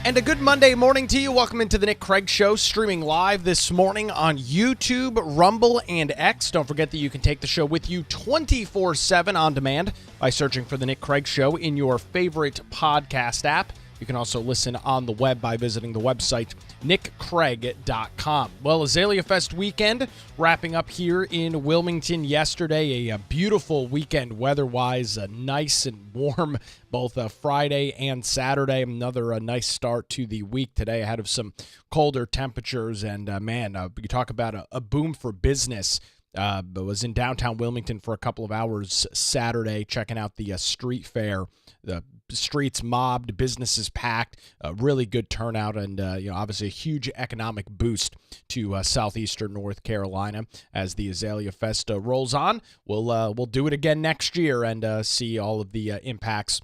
And a good Monday morning to you. Welcome into the Nick Craig Show, streaming live this morning on YouTube, Rumble, and X. Don't forget that you can take the show with you 24/7 on demand by searching for the Nick Craig Show in your favorite podcast app. You can also listen on the web by visiting the website, nickcraig.com. Well, Azalea Fest weekend wrapping up here in Wilmington yesterday. A beautiful weekend weather-wise, nice and warm both Friday and Saturday. Another nice start to the week today ahead of some colder temperatures. And, you talk about a boom for business. Was in downtown Wilmington for a couple of hours Saturday, checking out the street fair. The streets mobbed, businesses packed, really good turnout, and obviously a huge economic boost to southeastern North Carolina as the Azalea Fest rolls on. We'll do it again next year and see all of the impacts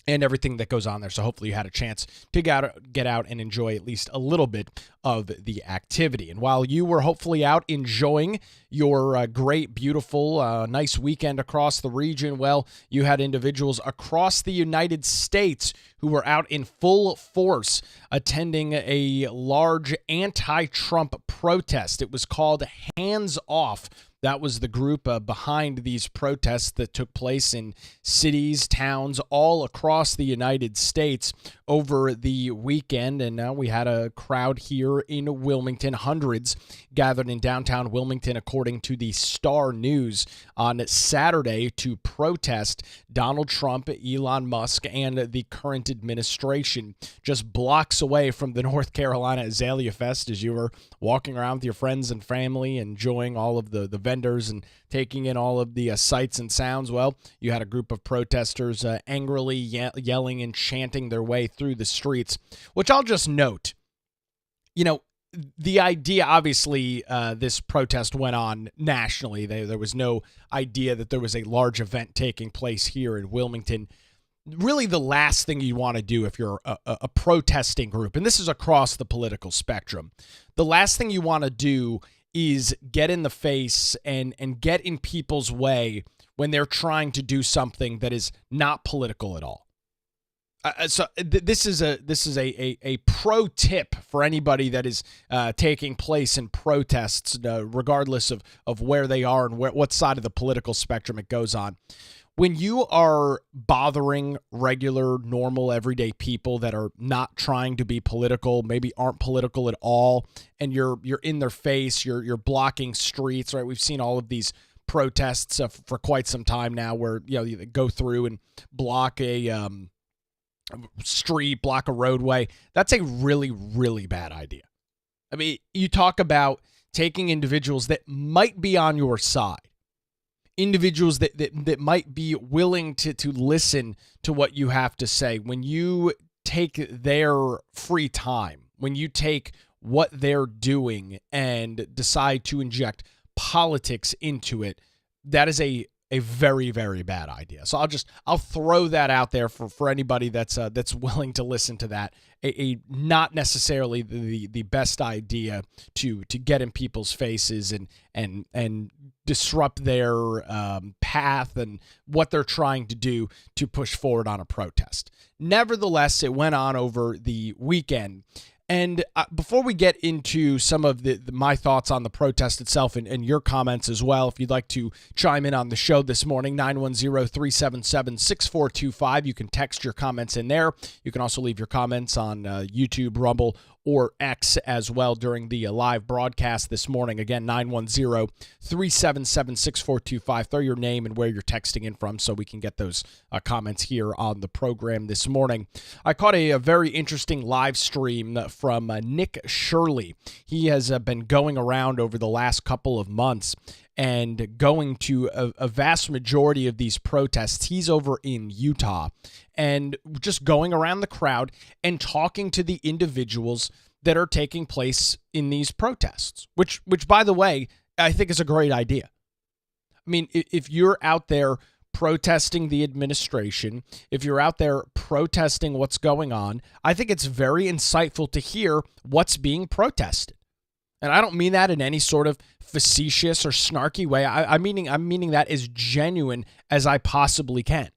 and everything that goes on there. So hopefully you had a chance to get out and enjoy at least a little bit of the activity. And while you were hopefully out enjoying your great, beautiful, nice weekend across the region, well, you had individuals across the United States who were out in full force attending a large anti-Trump protest. It was called Hands Off. That was the group behind these protests that took place in cities, towns, all across the United States over the weekend. And now we had a crowd here in Wilmington, hundreds gathered in downtown Wilmington, according to the Star News, on Saturday to protest Donald Trump, Elon Musk, and the current administration. Just blocks away from the North Carolina Azalea Fest as you were walking around with your friends and family, enjoying all of the vendors and taking in all of the sights and sounds. Well, you had a group of protesters angrily yelling and chanting their way through the streets, which I'll just note, the idea, obviously, this protest went on nationally. There was no idea that there was a large event taking place here in Wilmington. Really the last thing you want to do if you're a protesting group, and this is across the political spectrum, the last thing you want to do is get in the face and get in people's way when they're trying to do something that is not political at all. This is a pro tip for anybody that is taking place in protests, regardless of where they are and what side of the political spectrum it goes on. When you are bothering regular, normal, everyday people that are not trying to be political, maybe aren't political at all, and you're in their face, you're blocking streets, right? We've seen all of these protests for quite some time now, where you go through and block a street, block a roadway. That's a really, really bad idea. I mean, you talk about taking individuals that might be on your side, individuals that might be willing to listen to what you have to say. When you take their free time, when you take what they're doing and decide to inject politics into it, that is a very, very bad idea. So I'll throw that out there for anybody that's willing to listen to that. A not necessarily the best idea to get in people's faces and disrupt their path and what they're trying to do to push forward on a protest. Nevertheless, it went on over the weekend. And before we get into some of my thoughts on the protest itself and your comments as well, if you'd like to chime in on the show this morning, 910-377-6425. You can text your comments in there. You can also leave your comments on YouTube, Rumble, or X as well during the live broadcast this morning. Again, 910-377-6425. Throw your name and where you're texting in from so we can get those comments here on the program this morning. I caught a very interesting live stream from Nick Shirley. He has been going around over the last couple of months and going to a vast majority of these protests. He's over in Utah and just going around the crowd and talking to the individuals that are taking place in these protests, which by the way, I think is a great idea. I mean, if you're out there protesting the administration, if you're out there protesting what's going on, I think it's very insightful to hear what's being protested. And I don't mean that in any sort of facetious or snarky way. I'm meaning that as genuine as I possibly can.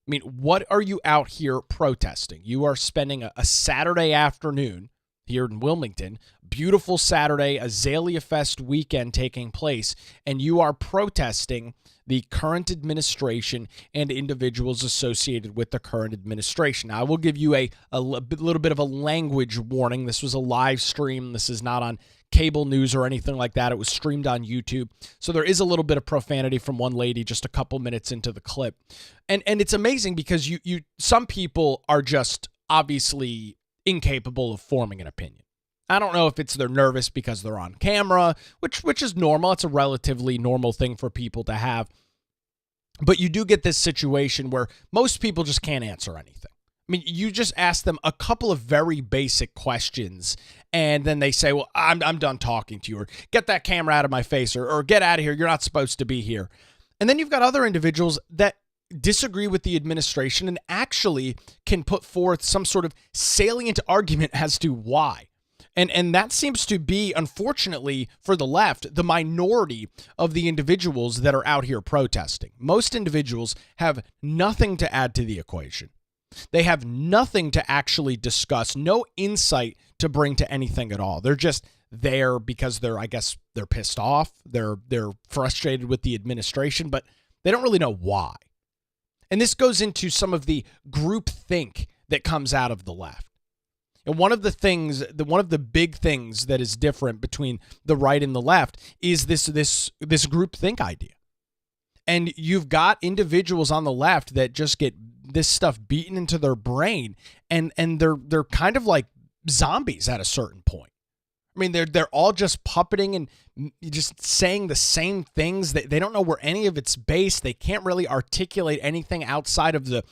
I mean, what are you out here protesting? You are spending a Saturday afternoon here in Wilmington, beautiful Saturday, Azalea Fest weekend taking place, and you are protesting the current administration and individuals associated with the current administration. Now, I will give you a little bit of a language warning. This was a live stream. This is not on cable news or anything like that. It was streamed on YouTube. So there is a little bit of profanity from one lady just a couple minutes into the clip. And it's amazing because some people are just obviously incapable of forming an opinion. I don't know if they're nervous because they're on camera, which is normal. It's a relatively normal thing for people to have. But you do get this situation where most people just can't answer anything. I mean, you just ask them a couple of very basic questions, and then they say, well, I'm done talking to you, or get that camera out of my face, or get out of here. You're not supposed to be here. And then you've got other individuals that disagree with the administration and actually can put forth some sort of salient argument as to why. And that seems to be, unfortunately, for the left, the minority of the individuals that are out here protesting. Most individuals have nothing to add to the equation. They have nothing to actually discuss, no insight to bring to anything at all. They're just there because they're pissed off. They're frustrated with the administration, but they don't really know why. And this goes into some of the groupthink that comes out of the left. And one of the big things that is different between the right and the left is this groupthink idea. And you've got individuals on the left that just get this stuff beaten into their brain, and they're kind of like zombies at a certain point. I mean, they're all just puppeting and just saying the same things. They don't know where any of it's based. They can't really articulate anything outside of the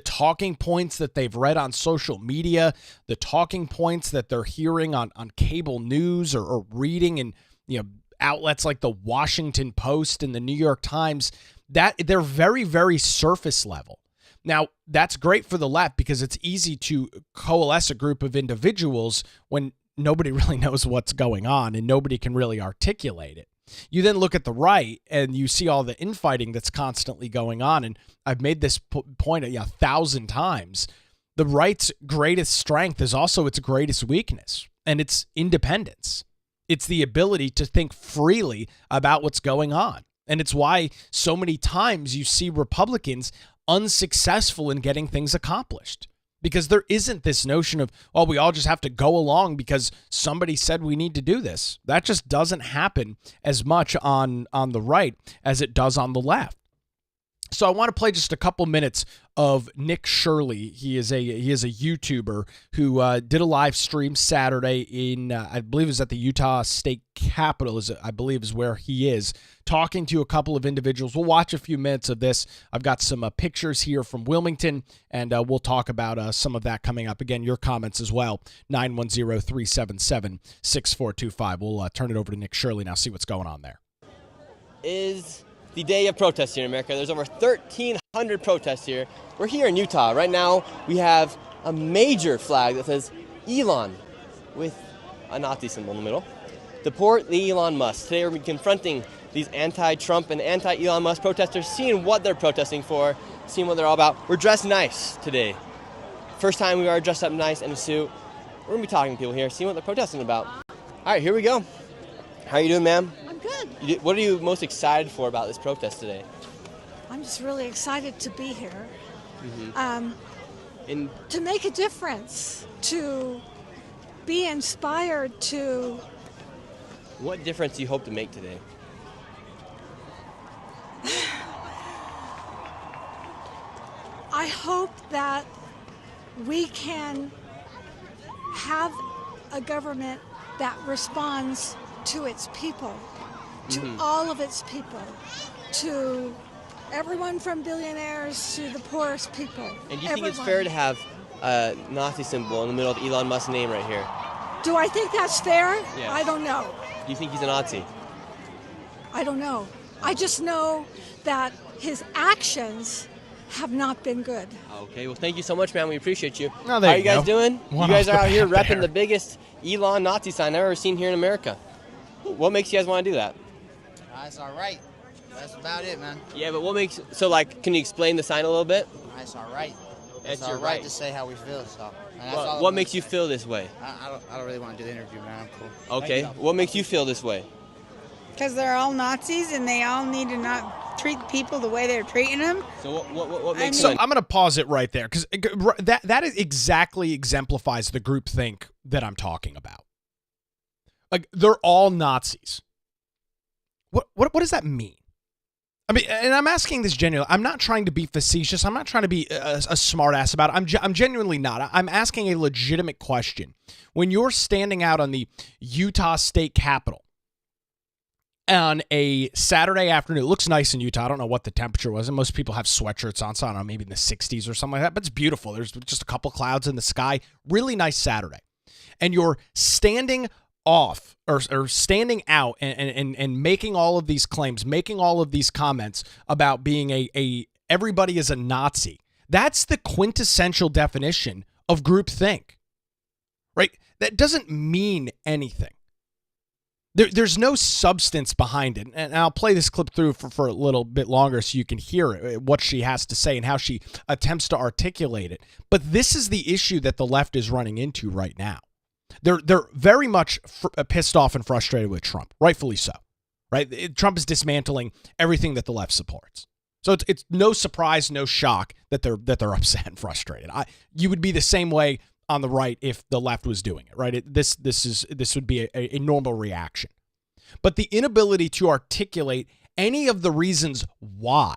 talking points that they've read on social media, the talking points that they're hearing on cable news or reading in outlets like the Washington Post and the New York Times. That they're very, very surface level. Now, that's great for the left because it's easy to coalesce a group of individuals when nobody really knows what's going on and nobody can really articulate it. You then look at the right and you see all the infighting that's constantly going on. And I've made this point 1,000 times. The right's greatest strength is also its greatest weakness, and it's independence. It's the ability to think freely about what's going on. And it's why so many times you see Republicans unsuccessful in getting things accomplished. Because there isn't this notion of, well, we all just have to go along because somebody said we need to do this. That just doesn't happen as much on the right as it does on the left. So I want to play just a couple minutes of Nick Shirley. He is a YouTuber who did a live stream Saturday in I believe it was at the Utah State Capitol, I believe is where he is, talking to a couple of individuals. We'll watch a few minutes of this. I've got some pictures here from Wilmington, and we'll talk about some of that coming up. Again, your comments as well, 910-377-6425. We'll turn it over to Nick Shirley now, see what's going on there. Is the day of protest here in America. There's over 1,300 protests here. We're here in Utah. Right now, we have a major flag that says Elon with a Nazi symbol in the middle. Deport the Elon Musk. Today we're confronting these anti-Trump and anti-Elon Musk protesters, seeing what they're protesting for, seeing what they're all about. We're dressed nice today. First time we are dressed up nice in a suit. We're going to be talking to people here, seeing what they're protesting about. All right, here we go. How are you doing, ma'am? I'm good. What are you most excited for about this protest today? I'm just really excited to be here. Mm-hmm. To make a difference, to be inspired to... What difference do you hope to make today? I hope that we can have a government that responds to its people, to all of its people, to everyone from billionaires to the poorest people. And do you think it's fair to have a Nazi symbol in the middle of Elon Musk's name right here? Do I think that's fair? Yes. I don't know. Do you think he's a Nazi? I don't know. I just know that his actions have not been good. Okay, well, thank you so much, man. We appreciate you. Oh, there How are you guys doing? One you guys off are the out here bat repping there. the biggest Elon Nazi sign I've ever seen here in America. What makes you guys want to do that? It's our right. That's about it, man. Yeah, but what makes so like? Can you explain the sign a little bit? It's our right. It's our your right right to say how we feel. So. And that's Well, all what makes you feel this way? I don't really want to do the interview, man. I'm cool. Okay. What makes you feel this way? Because they're all Nazis and they all need to not treat people the way they're treating them. So what makes So you? I'm going to pause it right there because that is exactly exemplifies the groupthink that I'm talking about. Like, they're all Nazis. What does that mean? I mean, and I'm asking this genuinely. I'm not trying to be facetious. I'm not trying to be a smartass about it. I'm genuinely not. I'm asking a legitimate question. When you're standing out on the Utah State Capitol on a Saturday afternoon, it looks nice in Utah. I don't know what the temperature was, and most people have sweatshirts on, so I don't know, maybe in the 60s or something like that, but it's beautiful. There's just a couple clouds in the sky. Really nice Saturday. And you're standing off or standing out and making all of these claims, making all of these comments about being a everybody is a Nazi. That's the quintessential definition of groupthink, right? That doesn't mean anything. There's no substance behind it. And I'll play this clip through for a little bit longer so you can hear it, what she has to say and how she attempts to articulate it. But this is the issue that the left is running into right now. They're very much pissed off and frustrated with Trump, rightfully so. Right? Trump is dismantling everything that the left supports. So it's no surprise, no shock that they're upset and frustrated. You would be the same way on the right if the left was doing it, right? This would be a normal reaction. But the inability to articulate any of the reasons why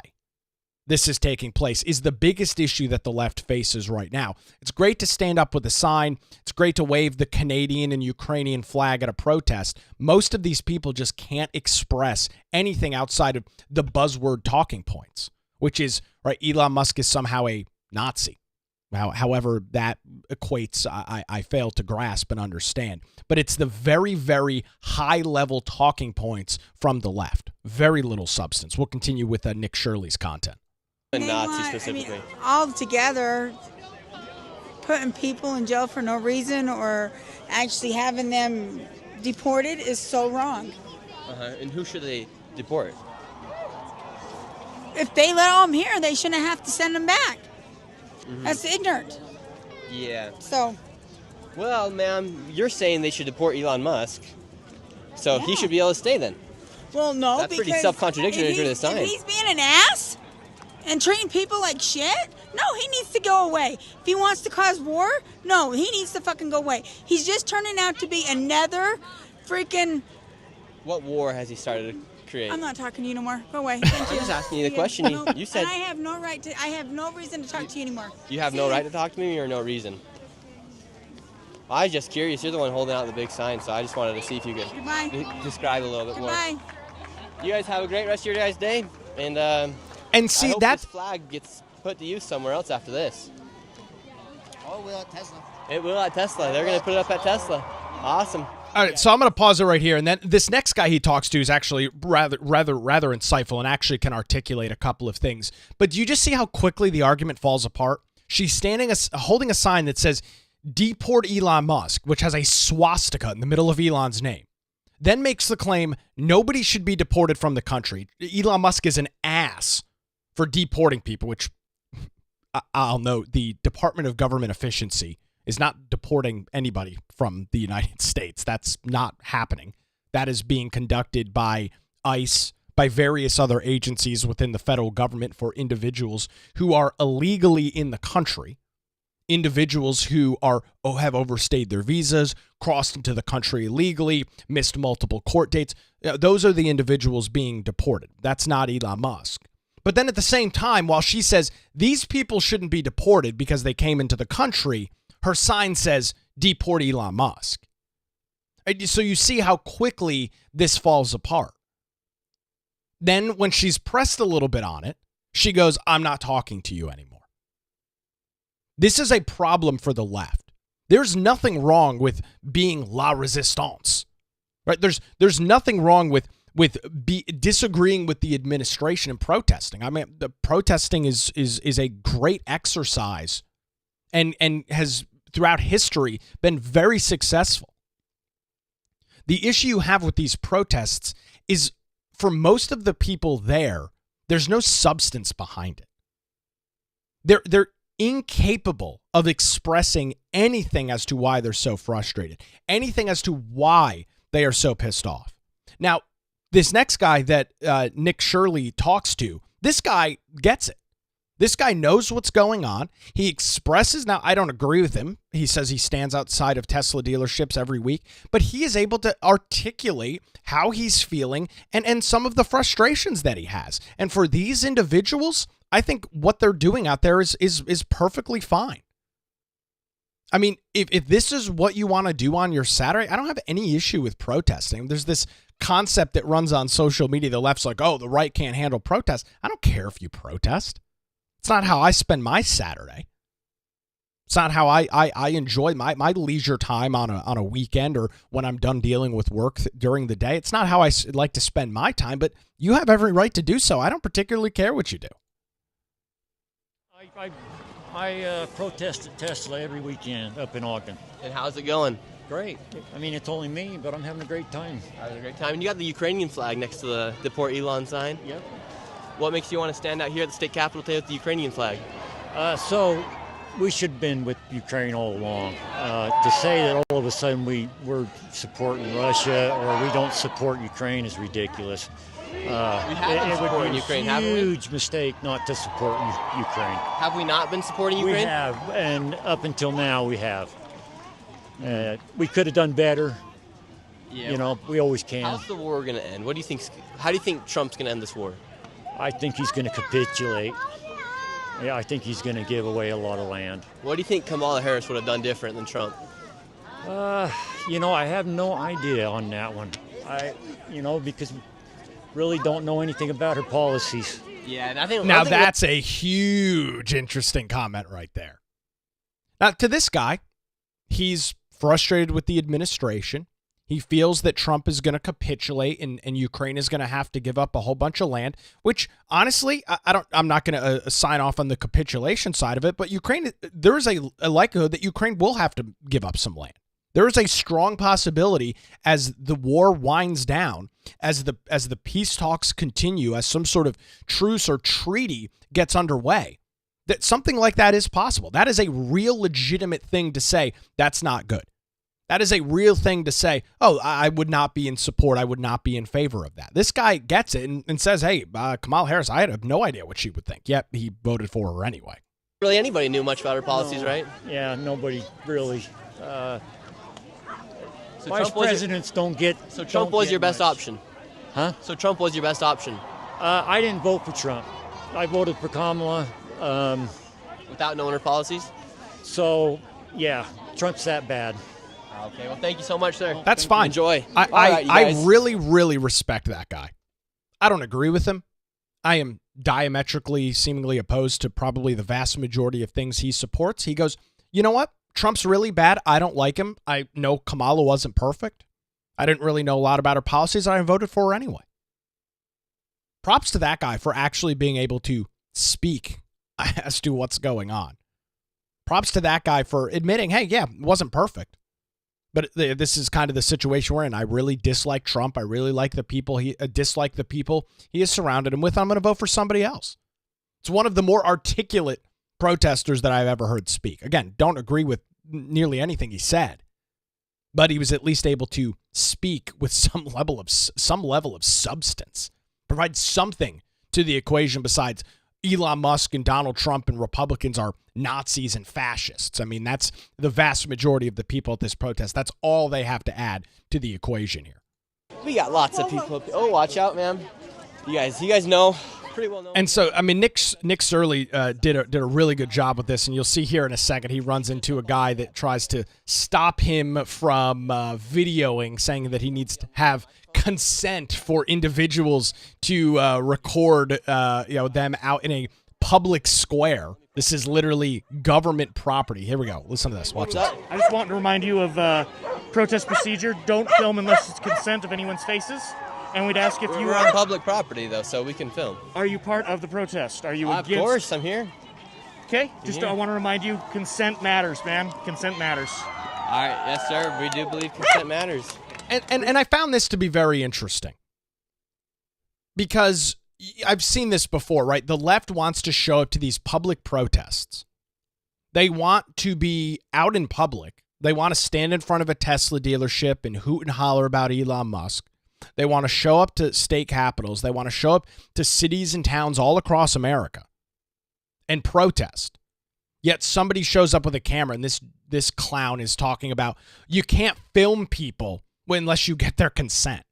this is taking place is the biggest issue that the left faces right now. It's great to stand up with a sign. It's great to wave the Canadian and Ukrainian flag at a protest. Most of these people just can't express anything outside of the buzzword talking points, which is, right, Elon Musk is somehow a Nazi. However that equates, I fail to grasp and understand. But it's the very, very high-level talking points from the left. Very little substance. We'll continue with Nick Shirley's content. A Nazi specifically. All together, putting people in jail for no reason or actually having them deported is so wrong. And who should they deport? If they let them here, they shouldn't have to send them back. That's ignorant. Yeah. So. Well, ma'am, you're saying they should deport Elon Musk, so he Yeah. should be able to stay then. Well, no, That's pretty because self-contradictory if to the if sign. he's being an ass and treating people like shit, no, he needs to go away. If he wants to cause war, no, he needs to fucking go away. He's just turning out to be another freaking... What war has he started to create? I'm not talking to you no more. Go away. Thank you. I'm just asking you the question. No, You said and I have no right to... I have no reason to talk to you anymore. you have no right to talk to me or no reason. I was just curious. You're the one holding out the big sign, so I just wanted to see if you could Goodbye. describe a little bit Goodbye. more. You guys have a great rest of your guys' day, and See, I hope that's this flag gets put to use somewhere else after this. Oh, we at Tesla. It will at Tesla. They're going to put it up at Tesla. Awesome. all right. So I'm going to pause it right here, and then this next guy he talks to is actually rather insightful and actually can articulate a couple of things. But do you just see how quickly the argument falls apart? She's standing, holding a sign that says "Deport Elon Musk," which has a swastika in the middle of Elon's name. Then makes the claim nobody should be deported from the country. Elon Musk is an ass for deporting people, which I'll note the Department of Government Efficiency is not deporting anybody from the United States. That's not happening. That is being conducted by ICE, by various other agencies within the federal government for individuals who are illegally in the country. Individuals who have overstayed their visas, crossed into the country illegally, missed multiple court dates. Those are the individuals being deported. That's not Elon Musk. But then at the same time, while she says these people shouldn't be deported because they came into the country, her sign says deport Elon Musk. So you see how quickly this falls apart. Then when she's pressed a little bit on it, she goes, I'm not talking to you anymore. This is a problem for the left. There's nothing wrong with being la resistance, right? There's nothing wrong with disagreeing with the administration and protesting. I mean, the protesting is a great exercise and has throughout history been very successful. The issue you have with these protests is for most of the people there's no substance behind it. They're incapable of expressing anything as to why they're so frustrated, anything as to why they are so pissed off. Now, this next guy that Nick Shirley talks to, this guy gets it. This guy knows what's going on. He expresses, now I don't agree with him. He says he stands outside of Tesla dealerships every week, but he is able to articulate how he's feeling and some of the frustrations that he has. And for these individuals, I think what they're doing out there is perfectly fine. I mean, if this is what you want to do on your Saturday, I don't have any issue with protesting. There's this concept that runs on social media. The left's like, oh, the right can't handle protest. I don't care if you protest. It's not how I spend my Saturday. It's not how I enjoy my leisure time on a weekend or when I'm done dealing with work during the day. It's not how I like to spend my time, but you have every right to do so. I don't particularly care what you do. I protest at Tesla every weekend up in Ogden. And how's it going? Great. I mean, it's only me, but I'm having a great time. Having a great time. And you got the Ukrainian flag next to the Deport Elon sign. Yep. What makes you want to stand out here at the state capitol today with the Ukrainian flag? So we should have been with Ukraine all along. To say that all of a sudden we're supporting Russia or we don't support Ukraine is ridiculous. We have been supporting Ukraine, haven't we? Huge mistake not to support Ukraine. Have we not been supporting Ukraine? We have, and up until now we have. We could have done better. Yeah. You know, we always can. How's the war going to end? What do you think? How do you think Trump's going to end this war? I think he's going to capitulate. Yeah, I think he's going to give away a lot of land. What do you think Kamala Harris would have done different than Trump? You know, I have no idea on that one. Because really don't know anything about her policies. Yeah, and I think now that's a huge, interesting comment right there. Now, to this guy, he's frustrated with the administration. He feels that Trump is going to capitulate and Ukraine is going to have to give up a whole bunch of land, which honestly, I'm not going to sign off on the capitulation side of it, but there is a likelihood that Ukraine will have to give up some land. There is a strong possibility as the war winds down, as the peace talks continue, as some sort of truce or treaty gets underway, that something like that is possible. That is a real legitimate thing to say. That's not good. That is a real thing to say, oh, I would not be in support. I would not be in favor of that. This guy gets it and says, hey, Kamala Harris, I have no idea what she would think. Yet he voted for her anyway. Really anybody knew much about her policies, right? Yeah, nobody really. So Vice presidents don't get. So Trump was your best option? Huh? So Trump was your best option? I didn't vote for Trump. I voted for Kamala. Without knowing her policies? So, yeah, Trump's that bad. Okay, well, thank you so much, sir. That's fine. Enjoy. I really, really respect that guy. I don't agree with him. I am diametrically, seemingly opposed to probably the vast majority of things he supports. He goes, you know what? Trump's really bad. I don't like him. I know Kamala wasn't perfect. I didn't really know a lot about her policies. I voted for her anyway. Props to that guy for actually being able to speak as to what's going on. Props to that guy for admitting, hey, yeah, it wasn't perfect. But this is kind of the situation we're in. I really dislike Trump. I really like the people dislike the people he has surrounded him with. I'm going to vote for somebody else. It's one of the more articulate protesters that I've ever heard speak. Again, don't agree with nearly anything he said, but he was at least able to speak with some level of substance, provide something to the equation besides Elon Musk and Donald Trump and Republicans are Nazis and fascists. I mean, that's the vast majority of the people at this protest. That's all they have to add to the equation here. We got lots of people. Oh, watch out, ma'am. You guys know. Pretty well known. And so, I mean, Nick Surley did a really good job with this, and you'll see here in a second he runs into a guy that tries to stop him from videoing, saying that he needs to have consent for individuals to record them out in a public square. This is literally government property. Here we go. Listen to this. Watch this. I just want to remind you of protest procedure. Don't film unless it's consent of anyone's faces. And we'd ask if We're on public property, though, so we can film. Are you part of the protest? Are you against? Of course, I'm here. Okay, I want to remind you, consent matters, man. Consent matters. All right, yes, sir. We do believe consent matters. And I found this to be very interesting. Because I've seen this before, right? The left wants to show up to these public protests. They want to be out in public. They want to stand in front of a Tesla dealership and hoot and holler about Elon Musk. They want to show up to state capitals. They want to show up to cities and towns all across America and protest. Yet somebody shows up with a camera, and this clown is talking about you can't film people unless you get their consent.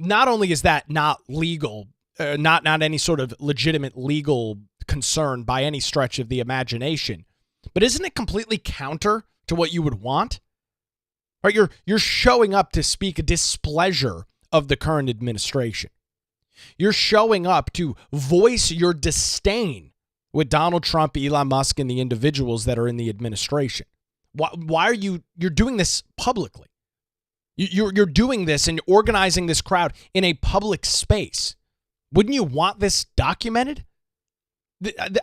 Not only is that not legal, not any sort of legitimate legal concern by any stretch of the imagination, but isn't it completely counter to what you would want? Right? You're showing up to speak a displeasure of the current administration. You're showing up to voice your disdain with Donald Trump, Elon Musk, and the individuals that are in the administration. Why are you're doing this publicly? You're doing this and organizing this crowd in a public space. Wouldn't you want this documented?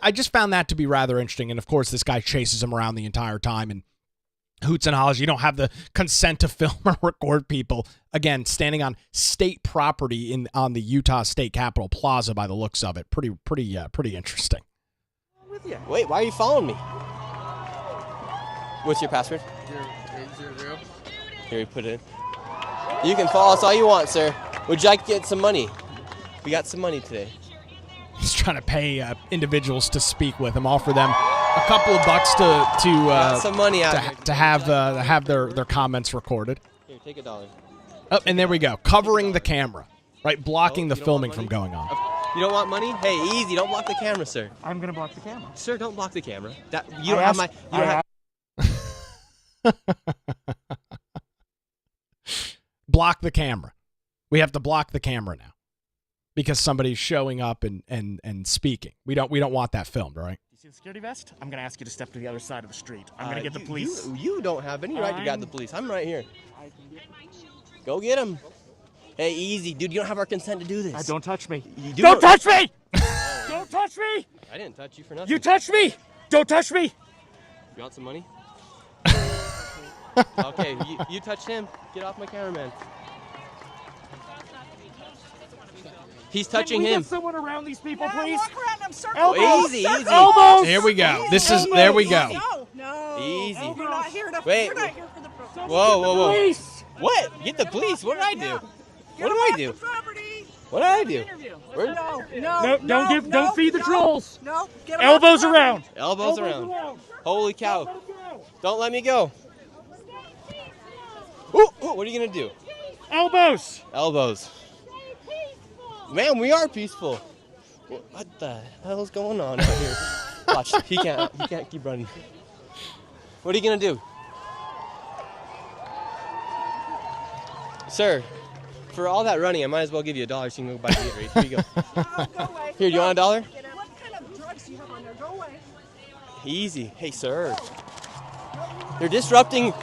I just found that to be rather interesting. And of course, this guy chases him around the entire time and hoots and hollers. You don't have the consent to film or record people. Again, standing on state property on the Utah State Capitol Plaza by the looks of it. Pretty interesting. Wait, why are you following me? What's your password? 0800. Here, we put it in. You can follow us all you want, sir. Would you like to get some money? We got some money today. He's trying to pay individuals to speak with him, offer them a couple of bucks to some money out here. to have their comments recorded. Here, take $1. Oh, and there we go, covering the camera, right, blocking the you don't filming want from money? going on. You don't want money? Hey, easy. Don't block the camera, sir. I'm gonna block the camera. Sir, don't block the camera. You don't have my. You don't have. Block the camera. We have to block the camera now because somebody's showing up and speaking. We don't want that filmed, right? You see the security vest? I'm gonna ask you to step to the other side of the street. I'm gonna get the police. You don't have any right to grab the police. I'm right here. Go get him. Hey, easy, dude. You don't have our consent to do this. Don't touch me. Don't touch me! Don't touch me! I didn't touch you for nothing. You touched me! Don't touch me! You want some money? Okay, you touched him. Get off my cameraman. He's touching Can we him. get someone around these people, please? Walk around them, circle. Elbows! Easy, easy. Elbows! Here we go. There we go. No. Easy. We're not here to. Wait. We're not here for the protest. Whoa. Police! What? Get the police. What did I do? What did I do? Property. What did I do? Where- No, Don't feed the trolls. No, get 'em Elbows off the around. Elbows around. Holy cow. Don't let me go. Ooh, what are you going to do? Elbows. Elbows. Man, we are peaceful. What the hell is going on out here? Watch, he can't keep running. What are you going to do? Sir, for all that running, I might as well give you $1 so you can go buy Gatorade. Here you go. Go away. Here, do you want $1? What kind of drugs do you have on there? Go away. Easy. Hey, sir. You're disrupting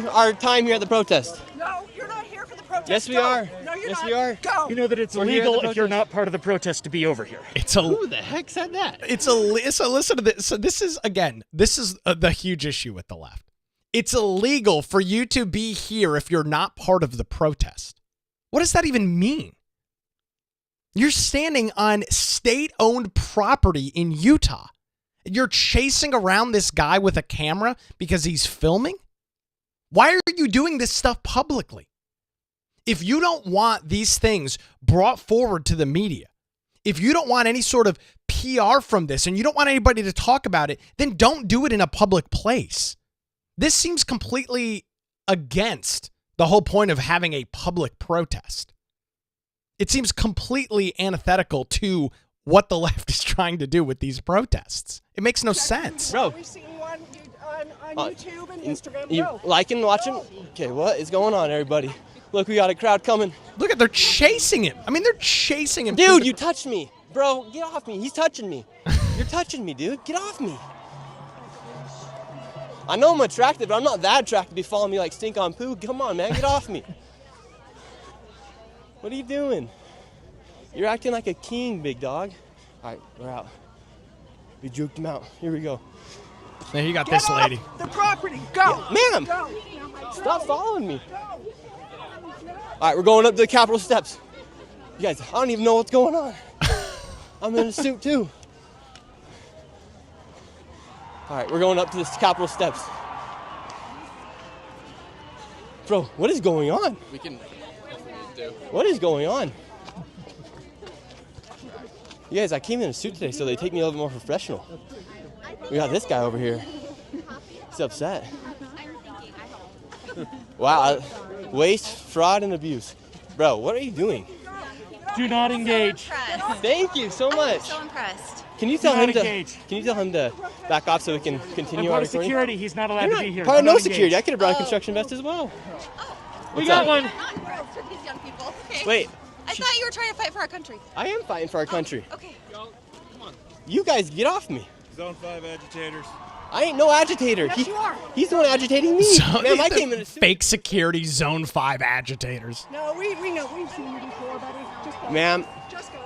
our time here at the protest. No, you're not here for the protest. Yes, we Go. are. No, you're Yes, not. we are. Go. You know that it's We're here at the illegal if you're protest. not part of the protest to be over here. Who the heck said that? So listen to this. So this is the huge issue with the left. It's illegal for you to be here if you're not part of the protest. What does that even mean? You're standing on state-owned property in Utah. You're chasing around this guy with a camera because he's filming? Why are you doing this stuff publicly? If you don't want these things brought forward to the media, if you don't want any sort of PR from this and you don't want anybody to talk about it, then don't do it in a public place. This seems completely against the whole point of having a public protest. It seems completely antithetical to what the left is trying to do with these protests. It makes no sense. Bro. We've seen one on YouTube and Instagram. You Go. liking, watching? Okay, what is going on, everybody? Look, we got a crowd coming. Look at, they're chasing him. I mean, they're chasing him. Dude, you touched me. Bro, get off me. He's touching me. You're touching me, dude. Get off me. I know I'm attractive, but I'm not that attractive to be following me like stink on poo. Come on, man. Get off me. What are you doing? You're acting like a king, big dog. All right, we're out. We juked him out. Here we go. There you got Get this off lady. the property. Go. Ma'am, Go. stop following me. All right, we're going up the Capitol steps. guys, I don't even know what's going on. I'm in a suit too. All right, we're going up to the Capitol steps. Bro, what is going on? We can do. What is going on? You guys, I came in a suit today, so they take me a little bit more professional. We got this guy over here. He's upset. Wow, waste, fraud, and abuse. Bro, what are you doing? Do not engage. Thank you so much. So impressed. Can you tell Do not him to? engage. Can you tell him to back off so we can I'm continue part our of recording? security. He's not allowed You're to not be here. part Do of no not security. engage. I could have brought a construction vest as well. We What's got up? one. Not gross for these young people. Okay. Wait, I thought you were trying to fight for our country. I am fighting for our country. Okay. You guys get off me. Zone 5 agitators. I ain't no agitator. Yes, you are. He's the one agitating me. Man, I came in a suit. Fake security Zone 5 agitators. No, we know. We've seen you before, buddy. Just go. Ma'am, Just go.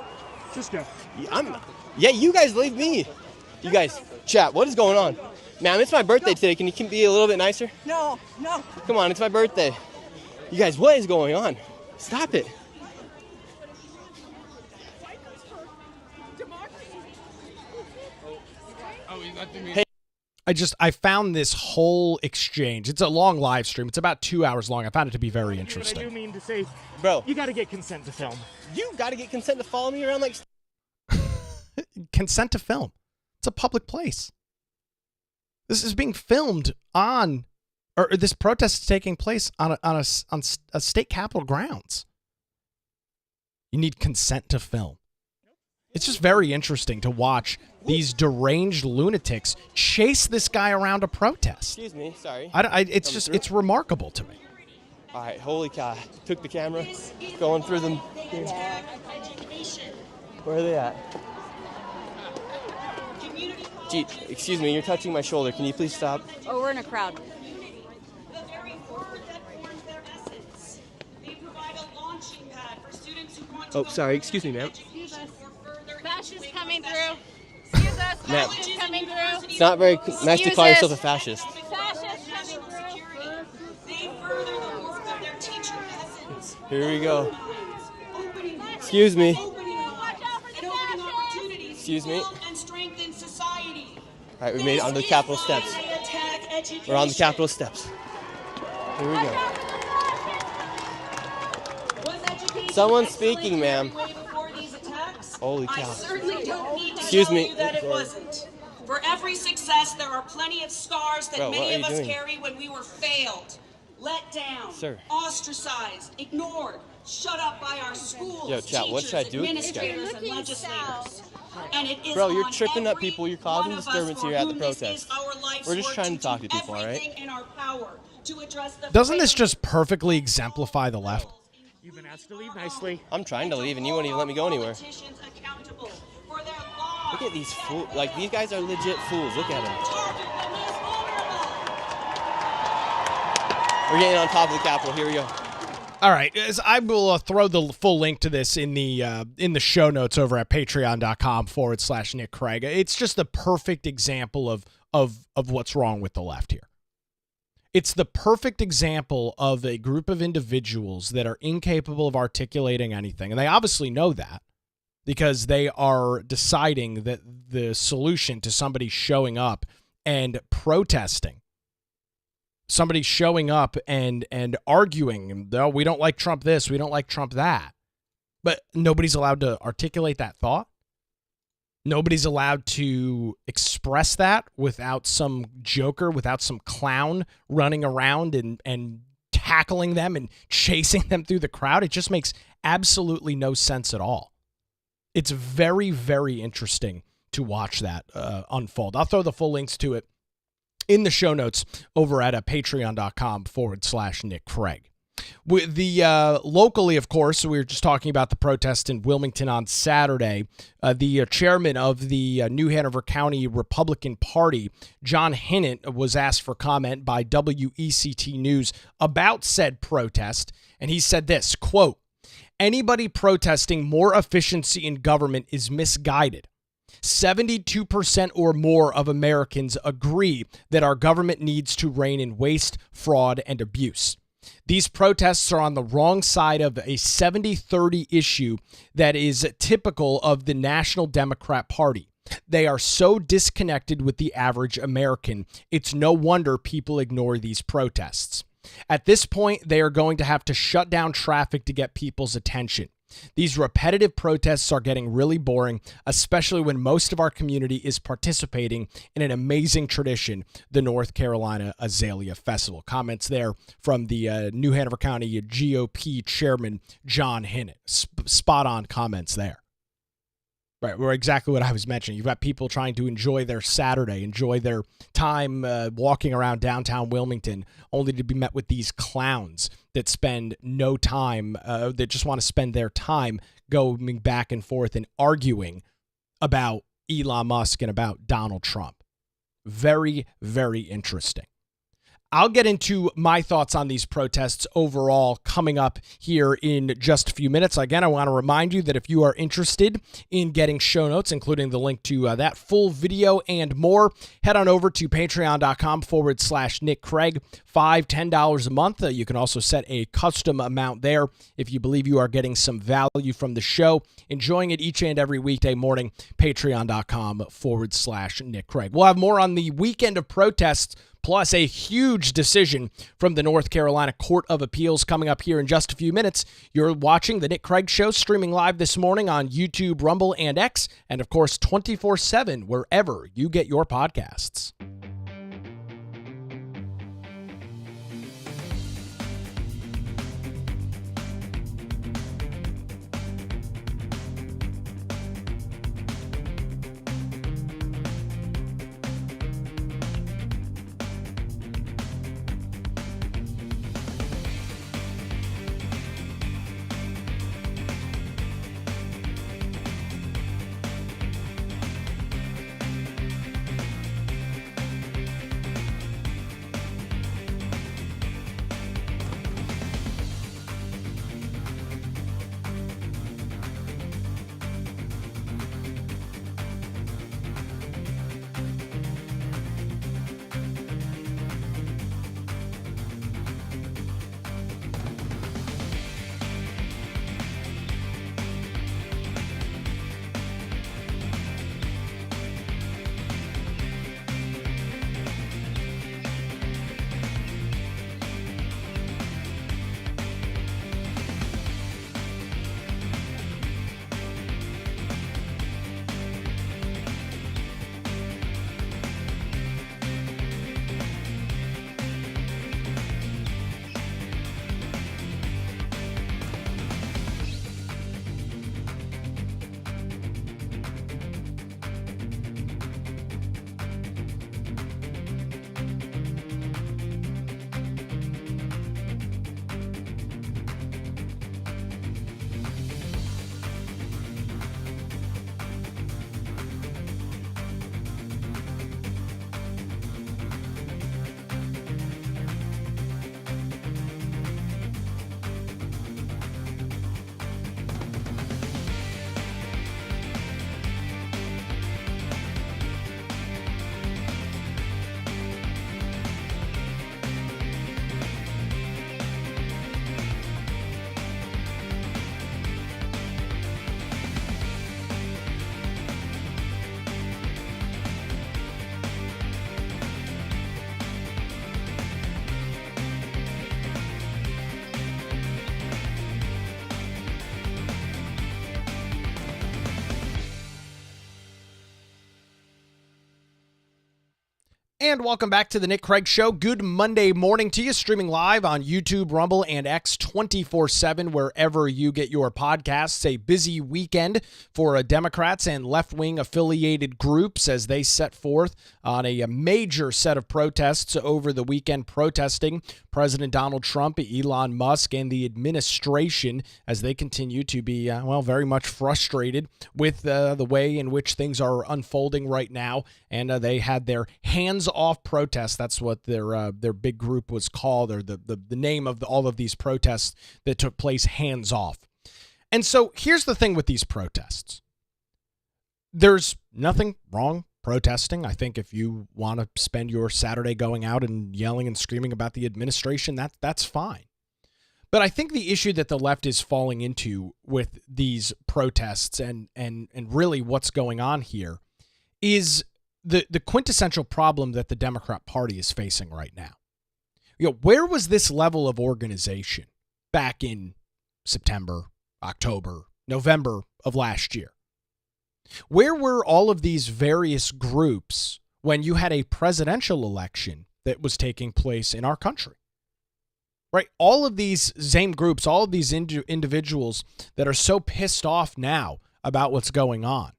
Just go. yeah, you guys leave me. You guys, chat, what is going on? Ma'am, it's my birthday today. Can you be a little bit nicer? No, no. Come on, it's my birthday. You guys, what is going on? Stop it. Hey. I found this whole exchange. It's a long live stream. It's about 2 hours long. I found it to be very What I do interesting. mean to say, Bro, you got to get consent to film. you got to get consent to follow me around like... Consent to film. It's a public place. This is being filmed on, or this protest is taking place on a state capitol grounds. You need consent to film. It's just very interesting to watch these deranged lunatics chase this guy around a protest. Excuse me, sorry. It's remarkable to me. All right, holy cow. Took the camera, going through them. Where are they at? Gee, excuse me, you're touching my shoulder. Can you please stop? Oh, we're in a crowd. Oh, sorry, excuse me, ma'am. Fascists coming through. Excuse us. Ma'am. Fascists coming through. It's not very nice to call Excuse yourself a us. fascist. Fascists coming through. Here we go. Excuse me. Excuse me. All right, we made it onto the Capitol steps. We're on the Capitol steps. Here we go. Someone's speaking, ma'am. Holy cow. Certainly don't need to Excuse tell me. you that it wasn't. For every success, there are plenty of scars that Bro, what many are of you us doing? carry when we were failed, let down, Sir. ostracized, ignored, shut up by our schools, Yo, chat, what teachers, should I do with this guy? administrators, and legislators. And it is Bro, you're on tripping up every people. You're causing one of us disturbance for here at the whom this protest. is our life's We're just work trying to talk to do people, all right? everything in our power to address the Doesn't this freedom just perfectly exemplify the left? You've been asked to leave nicely. I'm trying to leave, and you won't even let me go anywhere. politicians accountable for their lies. Look at these fools. Like, these guys are legit fools. Look at them. Target the most vulnerable. We're getting on top of the Capitol. Here we go. All right, as I will throw the full link to this in the show notes over at patreon.com/Nick Craig. It's just the perfect example of what's wrong with the left here. It's the perfect example of a group of individuals that are incapable of articulating anything. And they obviously know that because they are deciding that the solution to somebody showing up and protesting, somebody showing up and arguing, no, we don't like Trump this, we don't like Trump that. But nobody's allowed to articulate that thought. Nobody's allowed to express that without some joker, without some clown running around and tackling them and chasing them through the crowd. It just makes absolutely no sense at all. It's very, very interesting to watch that unfold. I'll throw the full links to it in the show notes over at patreon.com/Nick Craig. With the locally, of course, we were just talking about the protest in Wilmington on Saturday. The chairman of the New Hanover County Republican Party, John Hinnant, was asked for comment by WECT News about said protest, and he said this, quote, "Anybody protesting more efficiency in government is misguided. 72% or more of Americans agree that our government needs to rein in waste, fraud, and abuse. These protests are on the wrong side of a 70-30 issue that is typical of the National Democrat Party. They are so disconnected with the average American, it's no wonder people ignore these protests. At this point, they are going to have to shut down traffic to get people's attention. These repetitive protests are getting really boring, especially when most of our community is participating in an amazing tradition, the North Carolina Azalea Festival. Comments there from the New Hanover County GOP chairman, John Hinnant. Spot on comments there. Right, we're exactly what I was mentioning. You've got people trying to enjoy their Saturday, enjoy their time walking around downtown Wilmington, only to be met with these clowns that spend no time, that just want to spend their time going back and forth and arguing about Elon Musk and about Donald Trump. Very, very interesting. I'll get into my thoughts on these protests overall coming up here in just a few minutes. Again, I want to remind you that if you are interested in getting show notes, including the link to that full video and more, head on over to patreon.com/Nick Craig, $5, $10 a month. You can also set a custom amount there if you believe you are getting some value from the show. Enjoying it each and every weekday morning, patreon.com/Nick Craig. We'll have more on the weekend of protests, plus a huge decision from the North Carolina Court of Appeals coming up here in just a few minutes. You're watching The Nick Craig Show, streaming live this morning on YouTube, Rumble, and X, and of course 24/7 wherever you get your podcasts. And welcome back to the Nick Craig Show. Good Monday morning to you, streaming live on YouTube, Rumble, and X 24/7, wherever you get your podcasts. A busy weekend for Democrats and left-wing affiliated groups as they set forth on a major set of protests over the weekend, protesting President Donald Trump, Elon Musk, and the administration as they continue to be, very much frustrated with the way in which things are unfolding right now. And they had their hands-off protest. That's what their big group was called, or the name of all of these protests that took place, hands off. And so here's the thing with these protests. There's nothing wrong protesting. I think if you want to spend your Saturday going out and yelling and screaming about the administration, that's fine. But I think the issue that the left is falling into with these protests and really what's going on here is the quintessential problem that the Democrat Party is facing right now. Where was this level of organization back in September, October, November of last year? Where were all of these various groups when you had a presidential election that was taking place in our country? Right? All of these same groups, all of these individuals that are so pissed off now about what's going on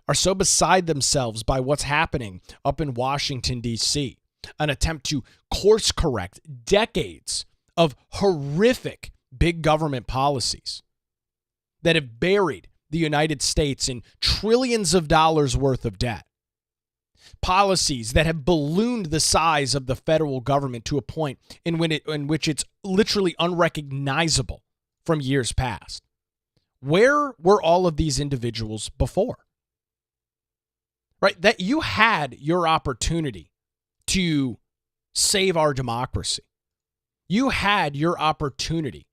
are so beside themselves by what's happening up in Washington, D.C., an attempt to course correct decades of horrific big government policies that have buried the United States in trillions of dollars worth of debt. Policies that have ballooned the size of the federal government to a point in which it's literally unrecognizable from years past. Where were all of these individuals before? Right? That you had your opportunity to save our democracy. You had your opportunity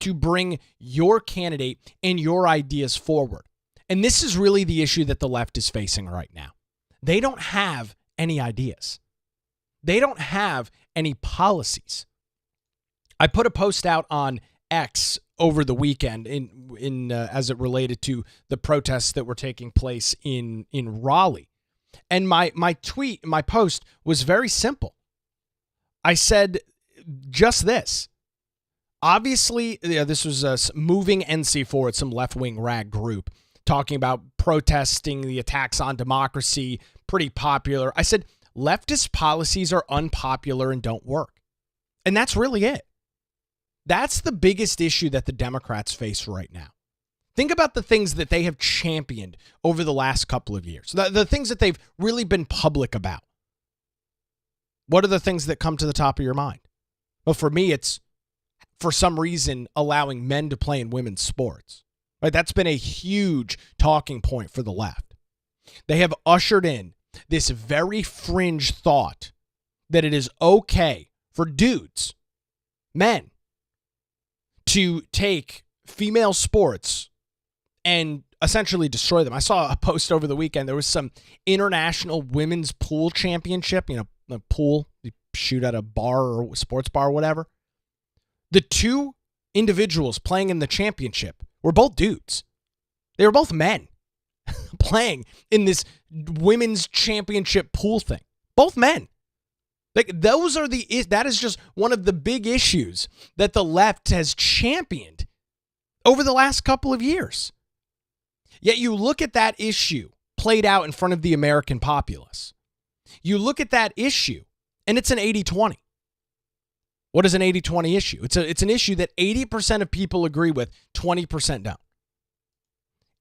to bring your candidate and your ideas forward. And this is really the issue that the left is facing right now. They don't have any ideas. They don't have any policies. I put a post out on X over the weekend in as it related to the protests that were taking place in Raleigh. And my post was very simple. I said just this. Obviously, this was Moving NC Forward, some left-wing rag group, talking about protesting the attacks on democracy, pretty popular. I said, leftist policies are unpopular and don't work. And that's really it. That's the biggest issue that the Democrats face right now. Think about the things that they have championed over the last couple of years, the things that they've really been public about. What are the things that come to the top of your mind? Well, for me, it's, for some reason, allowing men to play in women's sports. Right? That's been a huge talking point for the left. They have ushered in this very fringe thought that it is okay for dudes, men, to take female sports and essentially destroy them. I saw a post over the weekend. There was some international women's pool championship, a pool, you shoot at a bar or sports bar or whatever. The two individuals playing in the championship were both dudes. They were both men playing in this women's championship pool thing. Both men. That is just one of the big issues that the left has championed over the last couple of years. Yet you look at that issue played out in front of the American populace. You look at that issue, and it's an 80-20. What is an 80-20 issue? It's an issue that 80% of people agree with, 20% don't.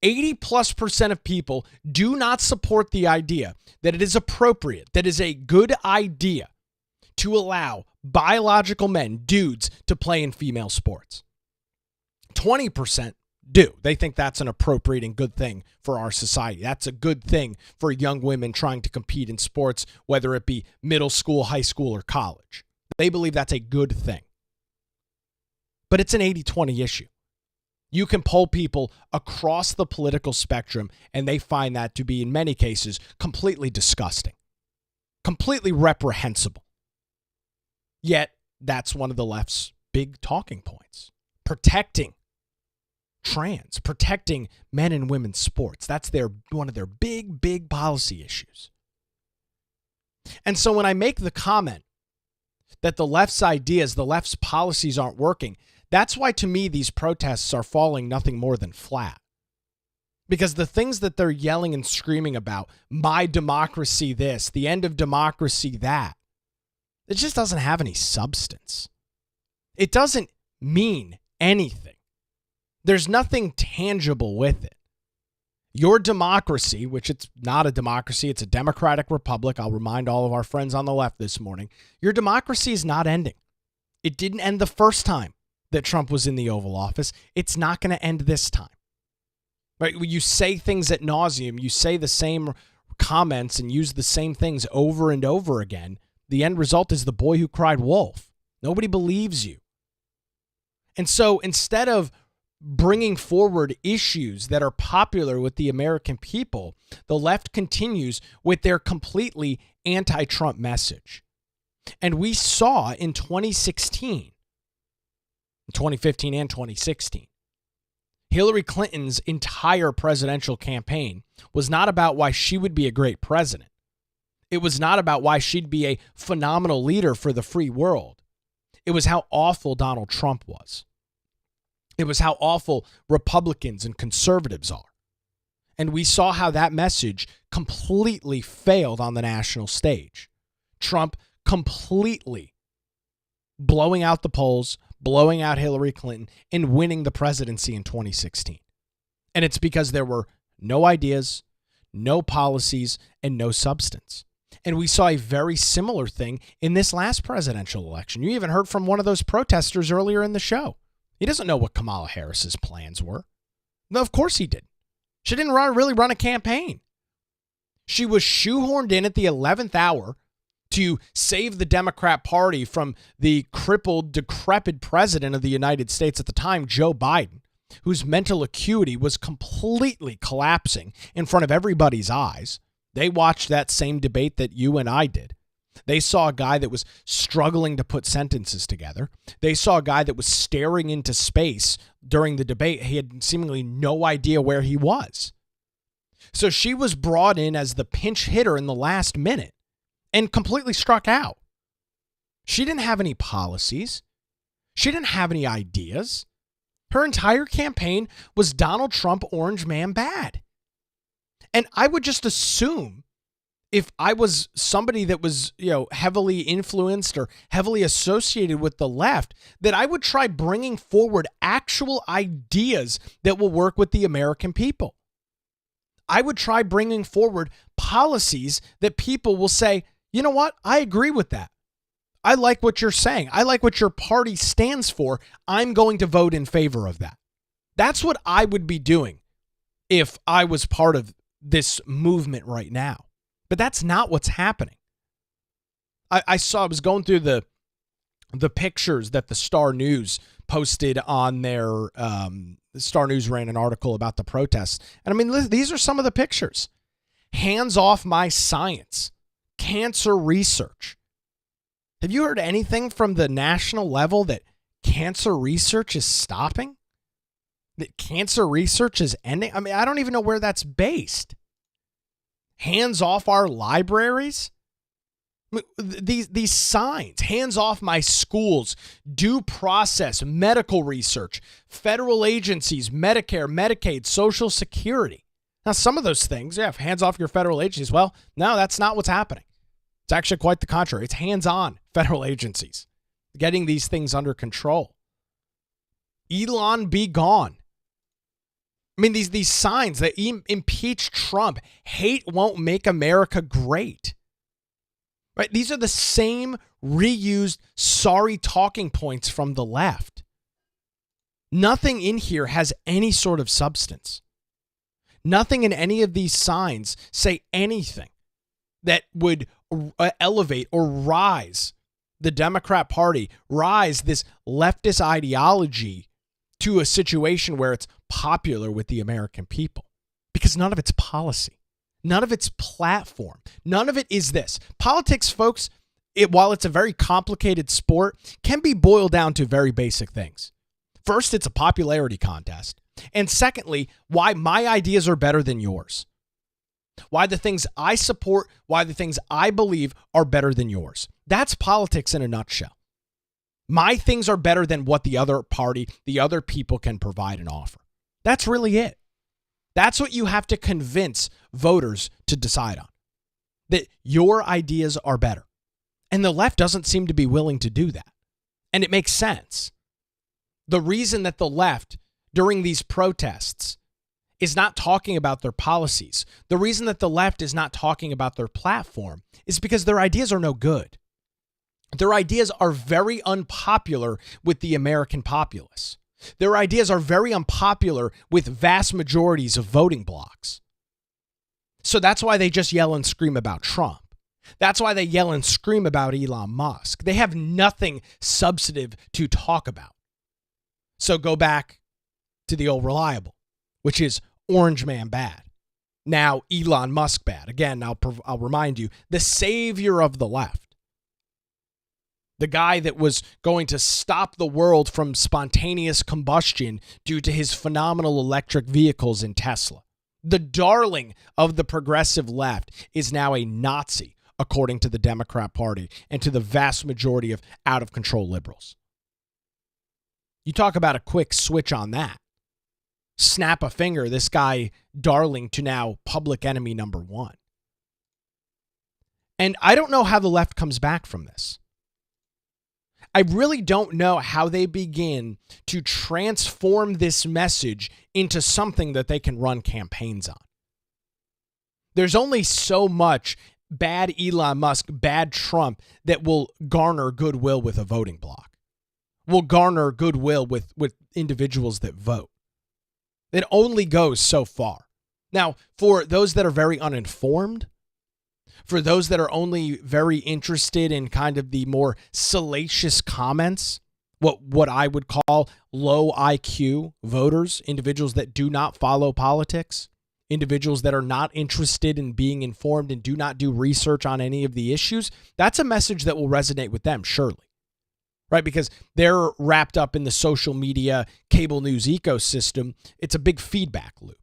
80+% of people do not support the idea that it is appropriate, that is a good idea to allow biological men, dudes, to play in female sports. 20% do. They think that's an appropriate and good thing for our society. That's a good thing for young women trying to compete in sports, whether it be middle school, high school, or college. They believe that's a good thing. But it's an 80-20 issue. You can poll people across the political spectrum, and they find that to be, in many cases, completely disgusting, completely reprehensible. Yet, that's one of the left's big talking points. Protecting trans, protecting men and women's sports. That's one of their big policy issues. And so when I make the comment that the left's ideas, the left's policies aren't working, that's why, to me, these protests are falling nothing more than flat. Because the things that they're yelling and screaming about, my democracy this, the end of democracy that, it just doesn't have any substance. It doesn't mean anything. There's nothing tangible with it. Your democracy, which it's not a democracy, it's a democratic republic. I'll remind all of our friends on the left this morning, your democracy is not ending. It didn't end the first time that Trump was in the Oval Office. It's not going to end this time. Right? You say things ad nauseum, you say the same comments and use the same things over and over again. The end result is the boy who cried wolf. Nobody believes you. And so instead of bringing forward issues that are popular with the American people, the left continues with their completely anti-Trump message. And we saw in 2016, 2015 and 2016, Hillary Clinton's entire presidential campaign was not about why she would be a great president. It was not about why she'd be a phenomenal leader for the free world. It was how awful Donald Trump was. It was how awful Republicans and conservatives are. And we saw how that message completely failed on the national stage. Trump completely blowing out the polls, blowing out Hillary Clinton, and winning the presidency in 2016. And it's because there were no ideas, no policies, and no substance. And we saw a very similar thing in this last presidential election. You even heard from one of those protesters earlier in the show. He doesn't know what Kamala Harris's plans were. No, of course he didn't. She didn't really run a campaign. She was shoehorned in at the 11th hour to save the Democrat Party from the crippled, decrepit president of the United States at the time, Joe Biden, whose mental acuity was completely collapsing in front of everybody's eyes. They watched that same debate that you and I did. They saw a guy that was struggling to put sentences together. They saw a guy that was staring into space during the debate. He had seemingly no idea where he was. So she was brought in as the pinch hitter in the last minute and completely struck out. She didn't have any policies. She didn't have any ideas. Her entire campaign was Donald Trump, orange man bad. And I would just assume if I was somebody that was, heavily influenced or heavily associated with the left, that I would try bringing forward actual ideas that will work with the American people. I would try bringing forward policies that people will say, you know what? I agree with that. I like what you're saying. I like what your party stands for. I'm going to vote in favor of that. That's what I would be doing if I was part of this movement right now. But that's not what's happening. I was going through the pictures that the Star News posted on their, Star News ran an article about the protests. And I mean, these are some of the pictures. Hands off my science. Cancer research. Have you heard anything from the national level that cancer research is stopping? That cancer research is ending? I mean, I don't even know where that's based. Hands off our libraries? These signs, hands off my schools, due process, medical research, federal agencies, Medicare, Medicaid, Social Security. Now, some of those things, hands off your federal agencies. Well, no, that's not what's happening. It's actually quite the contrary. It's hands-on federal agencies getting these things under control. Elon be gone. I mean, these signs that impeach Trump, hate won't make America great. Right? These are the same reused sorry talking points from the left. Nothing in here has any sort of substance. Nothing in any of these signs say anything that would elevate or rise the Democrat Party, rise this leftist ideology to a situation where it's popular with the American people. Because none of it's policy. None of it's platform. None of it is this. Politics, folks, while it's a very complicated sport, can be boiled down to very basic things. First, it's a popularity contest. And secondly, why my ideas are better than yours. Why the things I support, why the things I believe are better than yours. That's politics in a nutshell. My things are better than what the other party, the other people can provide and offer. That's really it. That's what you have to convince voters to decide on. That your ideas are better. And the left doesn't seem to be willing to do that. And it makes sense. The reason that the left, during these protests, is not talking about their policies, the reason that the left is not talking about their platform, is because their ideas are no good. Their ideas are very unpopular with the American populace. Their ideas are very unpopular with vast majorities of voting blocs. So that's why they just yell and scream about Trump. That's why they yell and scream about Elon Musk. They have nothing substantive to talk about. So go back to the old reliable, which is Orange Man bad. Now Elon Musk bad. Again, I'll remind you, the savior of the left. The guy that was going to stop the world from spontaneous combustion due to his phenomenal electric vehicles in Tesla. The darling of the progressive left is now a Nazi, according to the Democrat Party and to the vast majority of out-of-control liberals. You talk about a quick switch on that. Snap a finger, this guy darling to now public enemy number one. And I don't know how the left comes back from this. I really don't know how they begin to transform this message into something that they can run campaigns on. There's only so much bad Elon Musk, bad Trump that will garner goodwill with a voting bloc, will garner goodwill with individuals that vote. It only goes so far. Now, for those that are very uninformed, for those that are only very interested in kind of the more salacious comments, what I would call low IQ voters, individuals that do not follow politics, individuals that are not interested in being informed and do not do research on any of the issues, that's a message that will resonate with them, surely. Right? Because they're wrapped up in the social media, cable news ecosystem. It's a big feedback loop.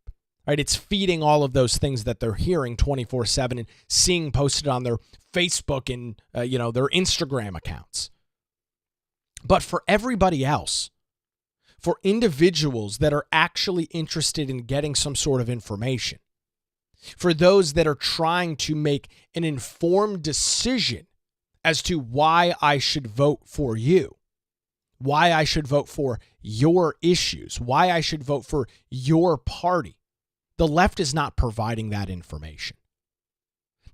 Right? It's feeding all of those things that they're hearing 24/7 and seeing posted on their Facebook and their Instagram accounts. But for everybody else, for individuals that are actually interested in getting some sort of information, for those that are trying to make an informed decision as to why I should vote for you, why I should vote for your issues, why I should vote for your party, the left is not providing that information.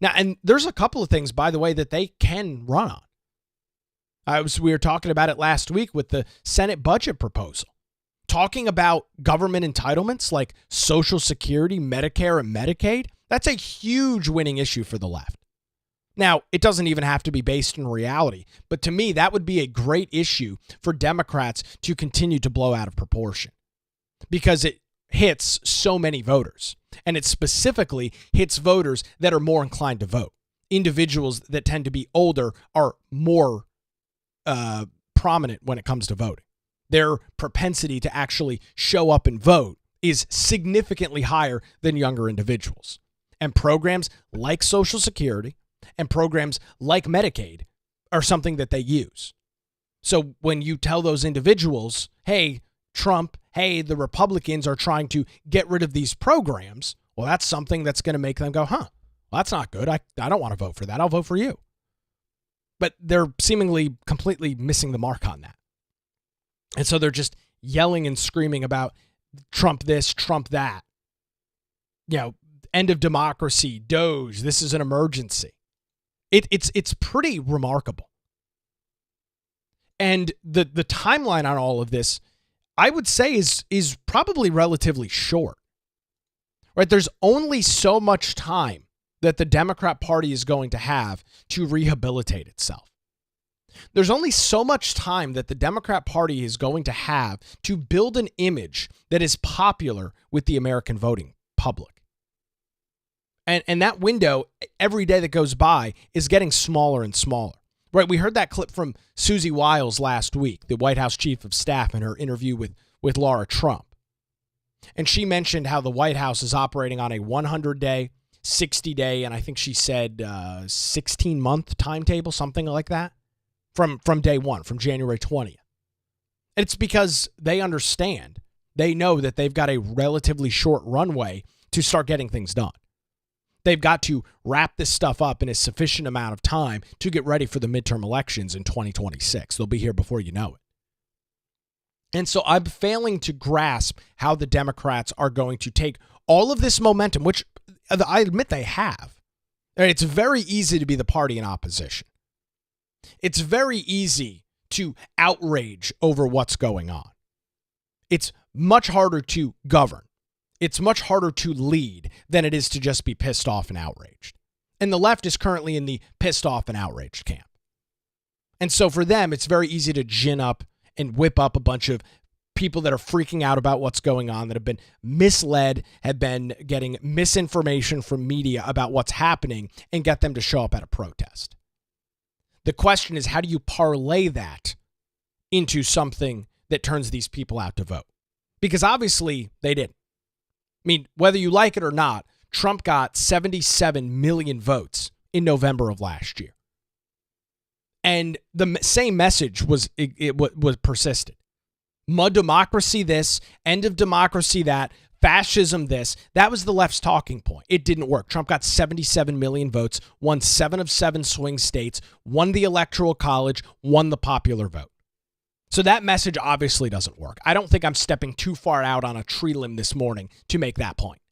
Now, and there's a couple of things, by the way, that they can run on. We were talking about it last week with the Senate budget proposal. Talking about government entitlements like Social Security, Medicare, and Medicaid, that's a huge winning issue for the left. Now, it doesn't even have to be based in reality, but to me, that would be a great issue for Democrats to continue to blow out of proportion because it hits so many voters, and it specifically hits voters that are more inclined to vote. Individuals that tend to be older are more prominent when it comes to voting. Their propensity to actually show up and vote is significantly higher than younger individuals. And programs like Social Security and programs like Medicaid are something that they use. So when you tell those individuals, hey, Trump, hey, the Republicans are trying to get rid of these programs, well, that's something that's going to make them go, well, that's not good. I don't want to vote for that. I'll vote for you. But they're seemingly completely missing the mark on that. And so they're just yelling and screaming about Trump this, Trump that. End of democracy, Doge, this is an emergency. It's pretty remarkable. And the timeline on all of this, I would say, is probably relatively short. Right? There's only so much time that the Democrat Party is going to have to rehabilitate itself. There's only so much time that the Democrat Party is going to have to build an image that is popular with the American voting public. And that window, every day that goes by, is getting smaller and smaller. Right? We heard that clip from Susie Wiles last week, the White House chief of staff, in her interview with Laura Trump. And she mentioned how the White House is operating on a 100-day, 60-day, and I think she said 16-month timetable, something like that, from day one, from January 20th. And it's because they understand, they know that they've got a relatively short runway to start getting things done. They've got to wrap this stuff up in a sufficient amount of time to get ready for the midterm elections in 2026. They'll be here before you know it. And so I'm failing to grasp how the Democrats are going to take all of this momentum, which I admit they have. It's very easy to be the party in opposition. It's very easy to outrage over what's going on. It's much harder to govern. It's much harder to lead than it is to just be pissed off and outraged. And the left is currently in the pissed off and outraged camp. And so for them, it's very easy to gin up and whip up a bunch of people that are freaking out about what's going on, that have been misled, have been getting misinformation from media about what's happening, and get them to show up at a protest. The question is, how do you parlay that into something that turns these people out to vote? Because obviously they didn't. I mean, whether you like it or not, Trump got 77 million votes in November of last year. And the same message was persisted. Mud democracy this, end of democracy that, fascism this. That was the left's talking point. It didn't work. Trump got 77 million votes, won 7 of 7 swing states, won the Electoral College, won the popular vote. So that message obviously doesn't work. I don't think I'm stepping too far out on a tree limb this morning to make that point.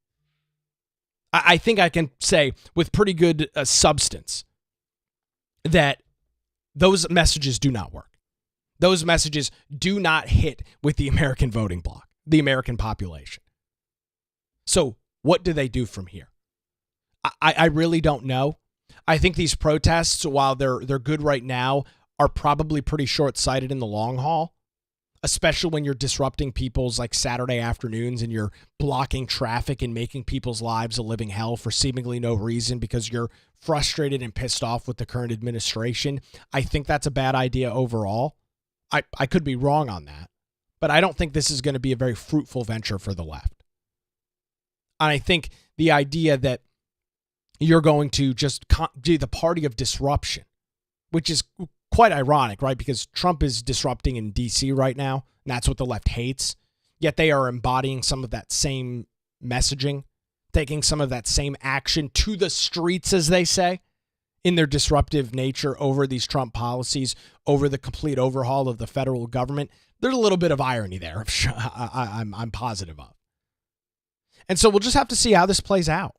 I think I can say with pretty good substance that those messages do not work. Those messages do not hit with the American voting bloc, the American population. So what do they do from here? I really don't know. I think these protests, while they're good right now, are probably pretty short-sighted in the long haul, especially when you're disrupting people's like Saturday afternoons and you're blocking traffic and making people's lives a living hell for seemingly no reason because you're frustrated and pissed off with the current administration. I think that's a bad idea overall. I could be wrong on that, but I don't think this is going to be a very fruitful venture for the left. And I think the idea that you're going to just do the party of disruption, which is quite ironic, right? Because Trump is disrupting in D.C. right now, and that's what the left hates. Yet they are embodying some of that same messaging, taking some of that same action to the streets, as they say, in their disruptive nature over these Trump policies, over the complete overhaul of the federal government. There's a little bit of irony there, I'm positive of. And so we'll just have to see how this plays out.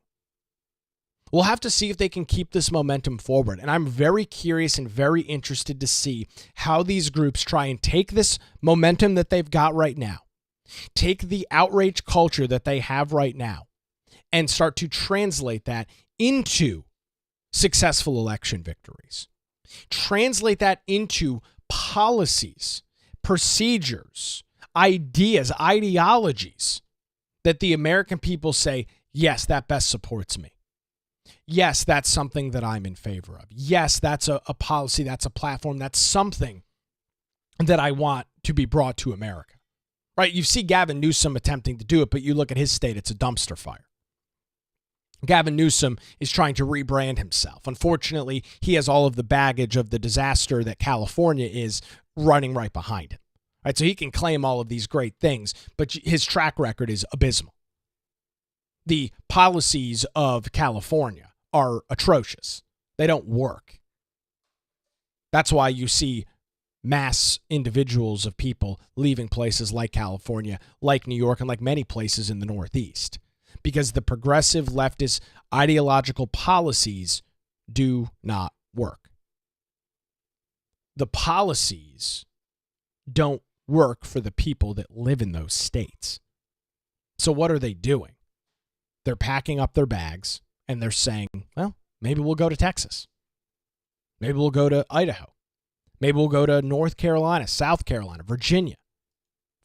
We'll have to see if they can keep this momentum forward. And I'm very curious and very interested to see how these groups try and take this momentum that they've got right now, take the outrage culture that they have right now, and start to translate that into successful election victories. Translate that into policies, procedures, ideas, ideologies that the American people say, yes, that best supports me. Yes, that's something that I'm in favor of. Yes, that's a policy, that's a platform, that's something that I want to be brought to America. Right? You see Gavin Newsom attempting to do it, but you look at his state, it's a dumpster fire. Gavin Newsom is trying to rebrand himself. Unfortunately, he has all of the baggage of the disaster that California is running right behind him. Right? So he can claim all of these great things, but his track record is abysmal. The policies of California are atrocious. They don't work. That's why you see mass individuals of people leaving places like California, like New York, and like many places in the Northeast, because the progressive leftist ideological policies do not work. The policies don't work for the people that live in those states. So what are they doing? They're packing up their bags and they're saying, well, maybe we'll go to Texas. Maybe we'll go to Idaho. Maybe we'll go to North Carolina, South Carolina, Virginia,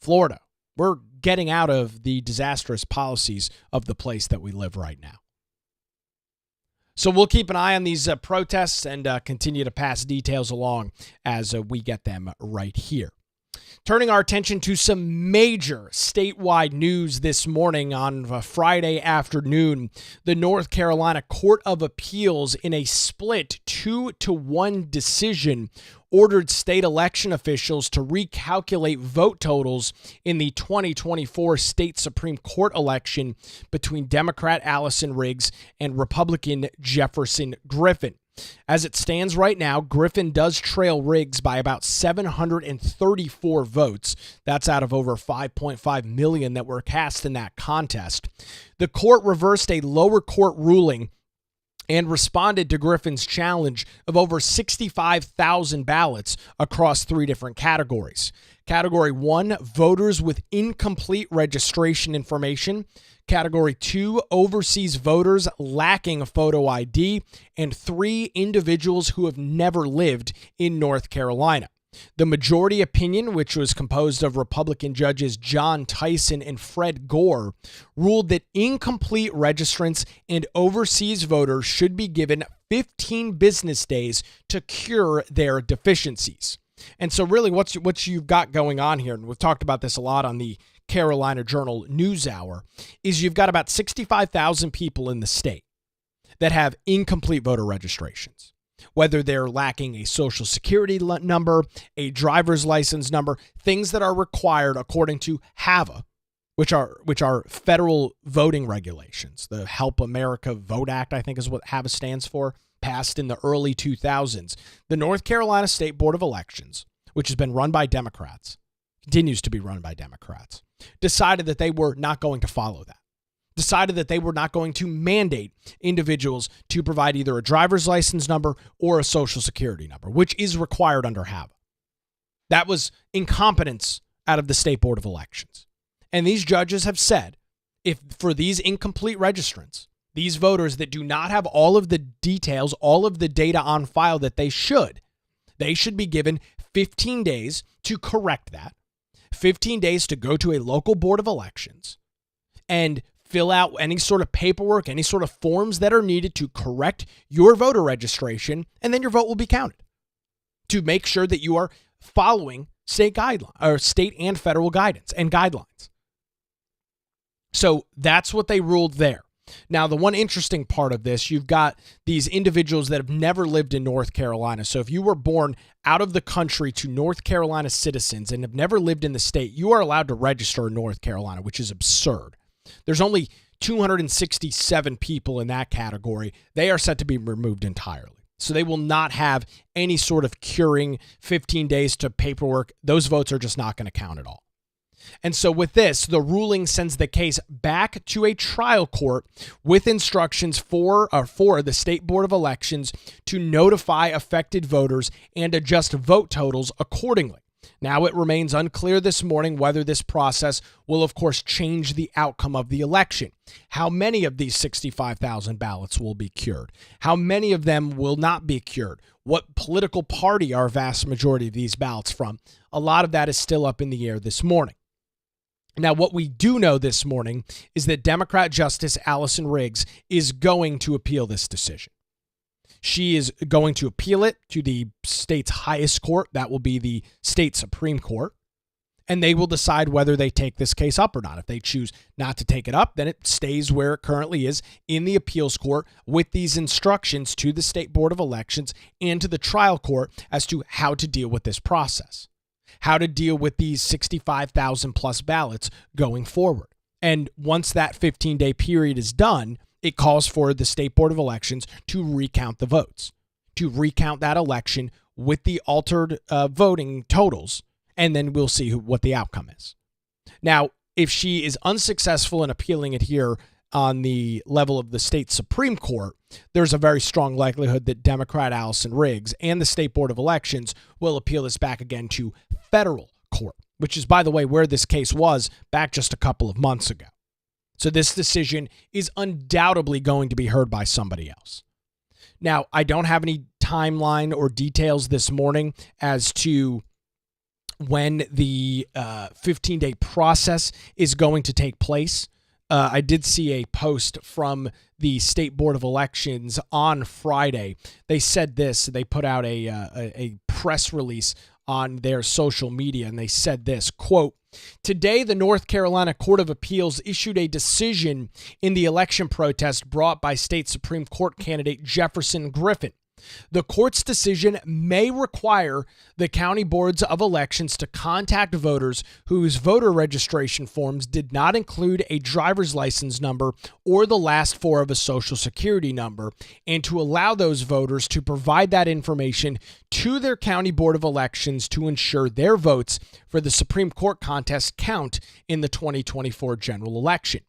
Florida. We're getting out of the disastrous policies of the place that we live right now. So we'll keep an eye on these protests and continue to pass details along as we get them right here. Turning our attention to some major statewide news this morning on Friday afternoon, the North Carolina Court of Appeals, in a split 2-1 decision, ordered state election officials to recalculate vote totals in the 2024 state Supreme Court election between Democrat Allison Riggs and Republican Jefferson Griffin. As it stands right now, Griffin does trail Riggs by about 734 votes. That's out of over 5.5 million that were cast in that contest. The court reversed a lower court ruling and responded to Griffin's challenge of over 65,000 ballots across 3 different categories. Category 1, voters with incomplete registration information. Category 2, overseas voters lacking a photo ID. And 3, individuals who have never lived in North Carolina. The majority opinion, which was composed of Republican judges John Tyson and Fred Gore, ruled that incomplete registrants and overseas voters should be given 15 business days to cure their deficiencies. And so really what you've got going on here, and we've talked about this a lot on the Carolina Journal News Hour, is you've got about 65,000 people in the state that have incomplete voter registrations. Whether they're lacking a social security number, a driver's license number, things that are required according to HAVA, which are federal voting regulations. The Help America Vote Act, I think is what HAVA stands for, passed in the early 2000s. The North Carolina State Board of Elections, which has been run by Democrats, continues to be run by Democrats, decided that they were not going to follow that. Decided that they were not going to mandate individuals to provide either a driver's license number or a social security number, which is required under HAVA. That was incompetence out of the State Board of Elections. And these judges have said, if for these incomplete registrants, these voters that do not have all of the details, all of the data on file that they should be given 15 days to correct that, 15 days to go to a local board of elections and fill out any sort of paperwork, any sort of forms that are needed to correct your voter registration, and then your vote will be counted to make sure that you are following state guidelines or state and federal guidance and guidelines. So that's what they ruled there. Now, the one interesting part of this, you've got these individuals that have never lived in North Carolina. So if you were born out of the country to North Carolina citizens and have never lived in the state, you are allowed to register in North Carolina, which is absurd. There's only 267 people in that category. They are set to be removed entirely. So they will not have any sort of curing 15 days to paperwork. Those votes are just not going to count at all. And so with this, the ruling sends the case back to a trial court with instructions for the State Board of Elections to notify affected voters and adjust vote totals accordingly. Now, it remains unclear this morning whether this process will, of course, change the outcome of the election. How many of these 65,000 ballots will be cured? How many of them will not be cured? What political party are a vast majority of these ballots from? A lot of that is still up in the air this morning. Now, what we do know this morning is that Democrat Justice Allison Riggs is going to appeal this decision. She is going to appeal it to the state's highest court. That will be the state Supreme Court. And they will decide whether they take this case up or not. If they choose not to take it up, then it stays where it currently is in the appeals court with these instructions to the State Board of Elections and to the trial court as to how to deal with this process, how to deal with these 65,000 plus ballots going forward. And once that 15-day period is done, it calls for the State Board of Elections to recount the votes, to recount that election with the altered voting totals, and then we'll see what the outcome is. Now, if she is unsuccessful in appealing it here on the level of the state Supreme Court, there's a very strong likelihood that Democrat Allison Riggs and the State Board of Elections will appeal this back again to federal court, which is, by the way, where this case was back just a couple of months ago. So this decision is undoubtedly going to be heard by somebody else. Now, I don't have any timeline or details this morning as to when the 15-day process is going to take place. I did see a post from the State Board of Elections on Friday. They said this. They put out a press release on their social media, and they said this, quote, "Today, the North Carolina Court of Appeals issued a decision in the election protest brought by state Supreme Court candidate Jefferson Griffin. The court's decision may require the county boards of elections to contact voters whose voter registration forms did not include a driver's license number or the last four of a social security number, and to allow those voters to provide that information to their county board of elections to ensure their votes for the Supreme Court contest count in the 2024 general election.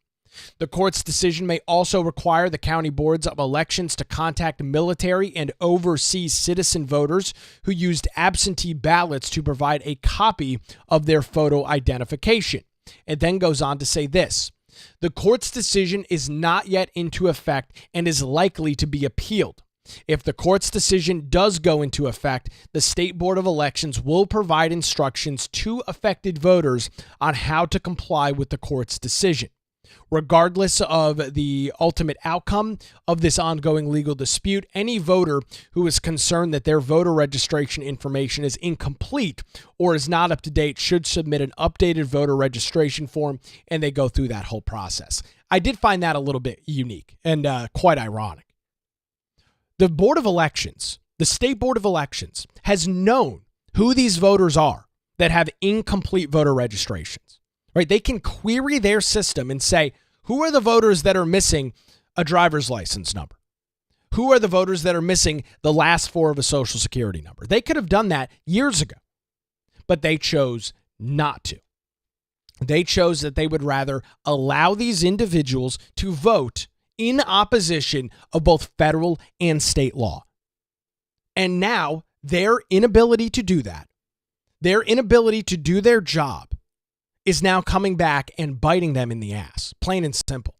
The court's decision may also require the county boards of elections to contact military and overseas citizen voters who used absentee ballots to provide a copy of their photo identification." It then goes on to say this: "The court's decision is not yet into effect and is likely to be appealed. If the court's decision does go into effect, the State Board of Elections will provide instructions to affected voters on how to comply with the court's decision. Regardless of the ultimate outcome of this ongoing legal dispute, any voter who is concerned that their voter registration information is incomplete or is not up to date should submit an updated voter registration form, and they go through that whole process. I did find that a little bit unique and quite ironic. The Board of Elections, the State Board of Elections, has known who these voters are that have incomplete voter registrations. Right? They can query their system and say, who are the voters that are missing a driver's license number? Who are the voters that are missing the last four of a social security number? They could have done that years ago, but they chose not to. They chose that they would rather allow these individuals to vote in opposition of both federal and state law. And now their inability to do that, their inability to do their job, is now coming back and biting them in the ass, plain and simple.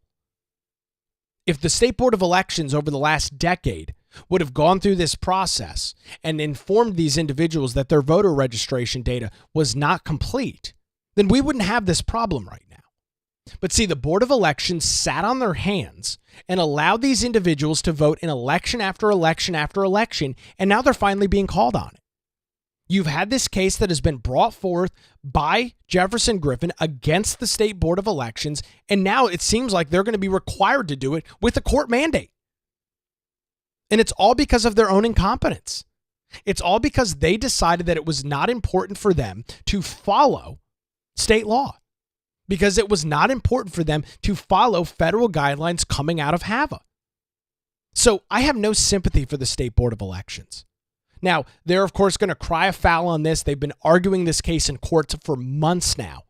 If the State Board of Elections over the last decade would have gone through this process and informed these individuals that their voter registration data was not complete, then we wouldn't have this problem right now. But see, the Board of Elections sat on their hands and allowed these individuals to vote in election after election after election, and now they're finally being called on it. You've had this case that has been brought forth by Jefferson Griffin against the State Board of Elections, and now it seems like they're going to be required to do it with a court mandate. And it's all because of their own incompetence. It's all because they decided that it was not important for them to follow state law, because it was not important for them to follow federal guidelines coming out of HAVA. So I have no sympathy for the State Board of Elections. Now, they're, of course, going to cry a foul on this. They've been arguing this case in courts for months now.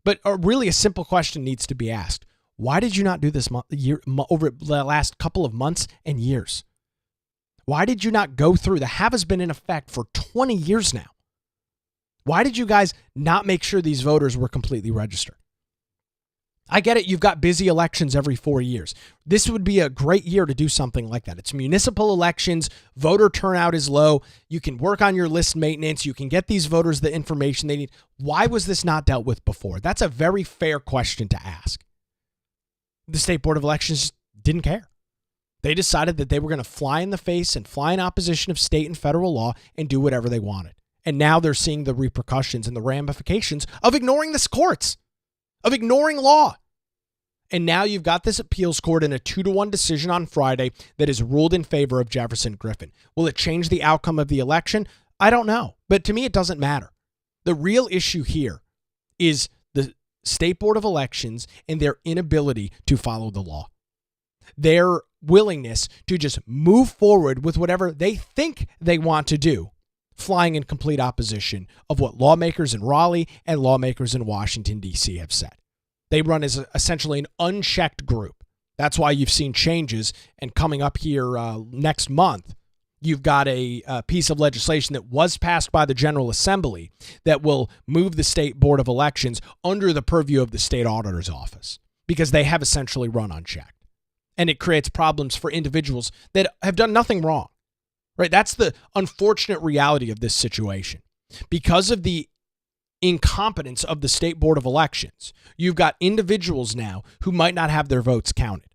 But really, a simple question needs to be asked. Why did you not do this over the last couple of months and years? Why did you not go through? The HAVA's been in effect for 20 years now. Why did you guys not make sure these voters were completely registered? I get it. You've got busy elections every 4 years. This would be a great year to do something like that. It's municipal elections. Voter turnout is low. You can work on your list maintenance. You can get these voters the information they need. Why was this not dealt with before? That's a very fair question to ask. The State Board of Elections didn't care. They decided that they were going to fly in the face and fly in opposition of state and federal law and do whatever they wanted. And now they're seeing the repercussions and the ramifications of ignoring the courts, of ignoring law. And now you've got this appeals court in a 2-1 decision on Friday that is ruled in favor of Jefferson Griffin. Will it change the outcome of the election? I don't know. But to me, it doesn't matter. The real issue here is the State Board of Elections and their inability to follow the law. Their willingness to just move forward with whatever they think they want to do, flying in complete opposition of what lawmakers in Raleigh and lawmakers in Washington, D.C. have said. They run as essentially an unchecked group. That's why you've seen changes. And coming up here next month, you've got a piece of legislation that was passed by the General Assembly that will move the State Board of Elections under the purview of the State Auditor's Office, because they have essentially run unchecked. And it creates problems for individuals that have done nothing wrong. Right? That's the unfortunate reality of this situation. Because of the incompetence of the State Board of Elections, you've got individuals now who might not have their votes counted.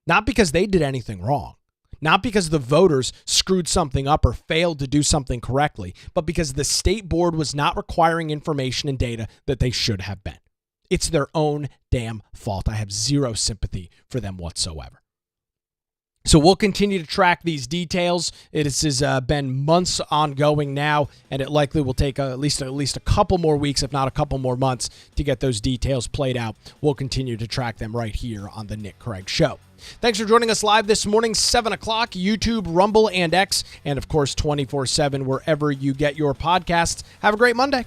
Not because they did anything wrong, not because the voters screwed something up or failed to do something correctly, but because the State Board was not requiring information and data that they should have been. It's their own damn fault. I have zero sympathy for them whatsoever. So we'll continue to track these details. It has been months ongoing now, and it likely will take at least a couple more weeks, if not a couple more months, to get those details played out. We'll continue to track them right here on the Nick Craig Show. Thanks for joining us live this morning, 7 o'clock, YouTube, Rumble, and X, and of course 24/7 wherever you get your podcasts. Have a great Monday.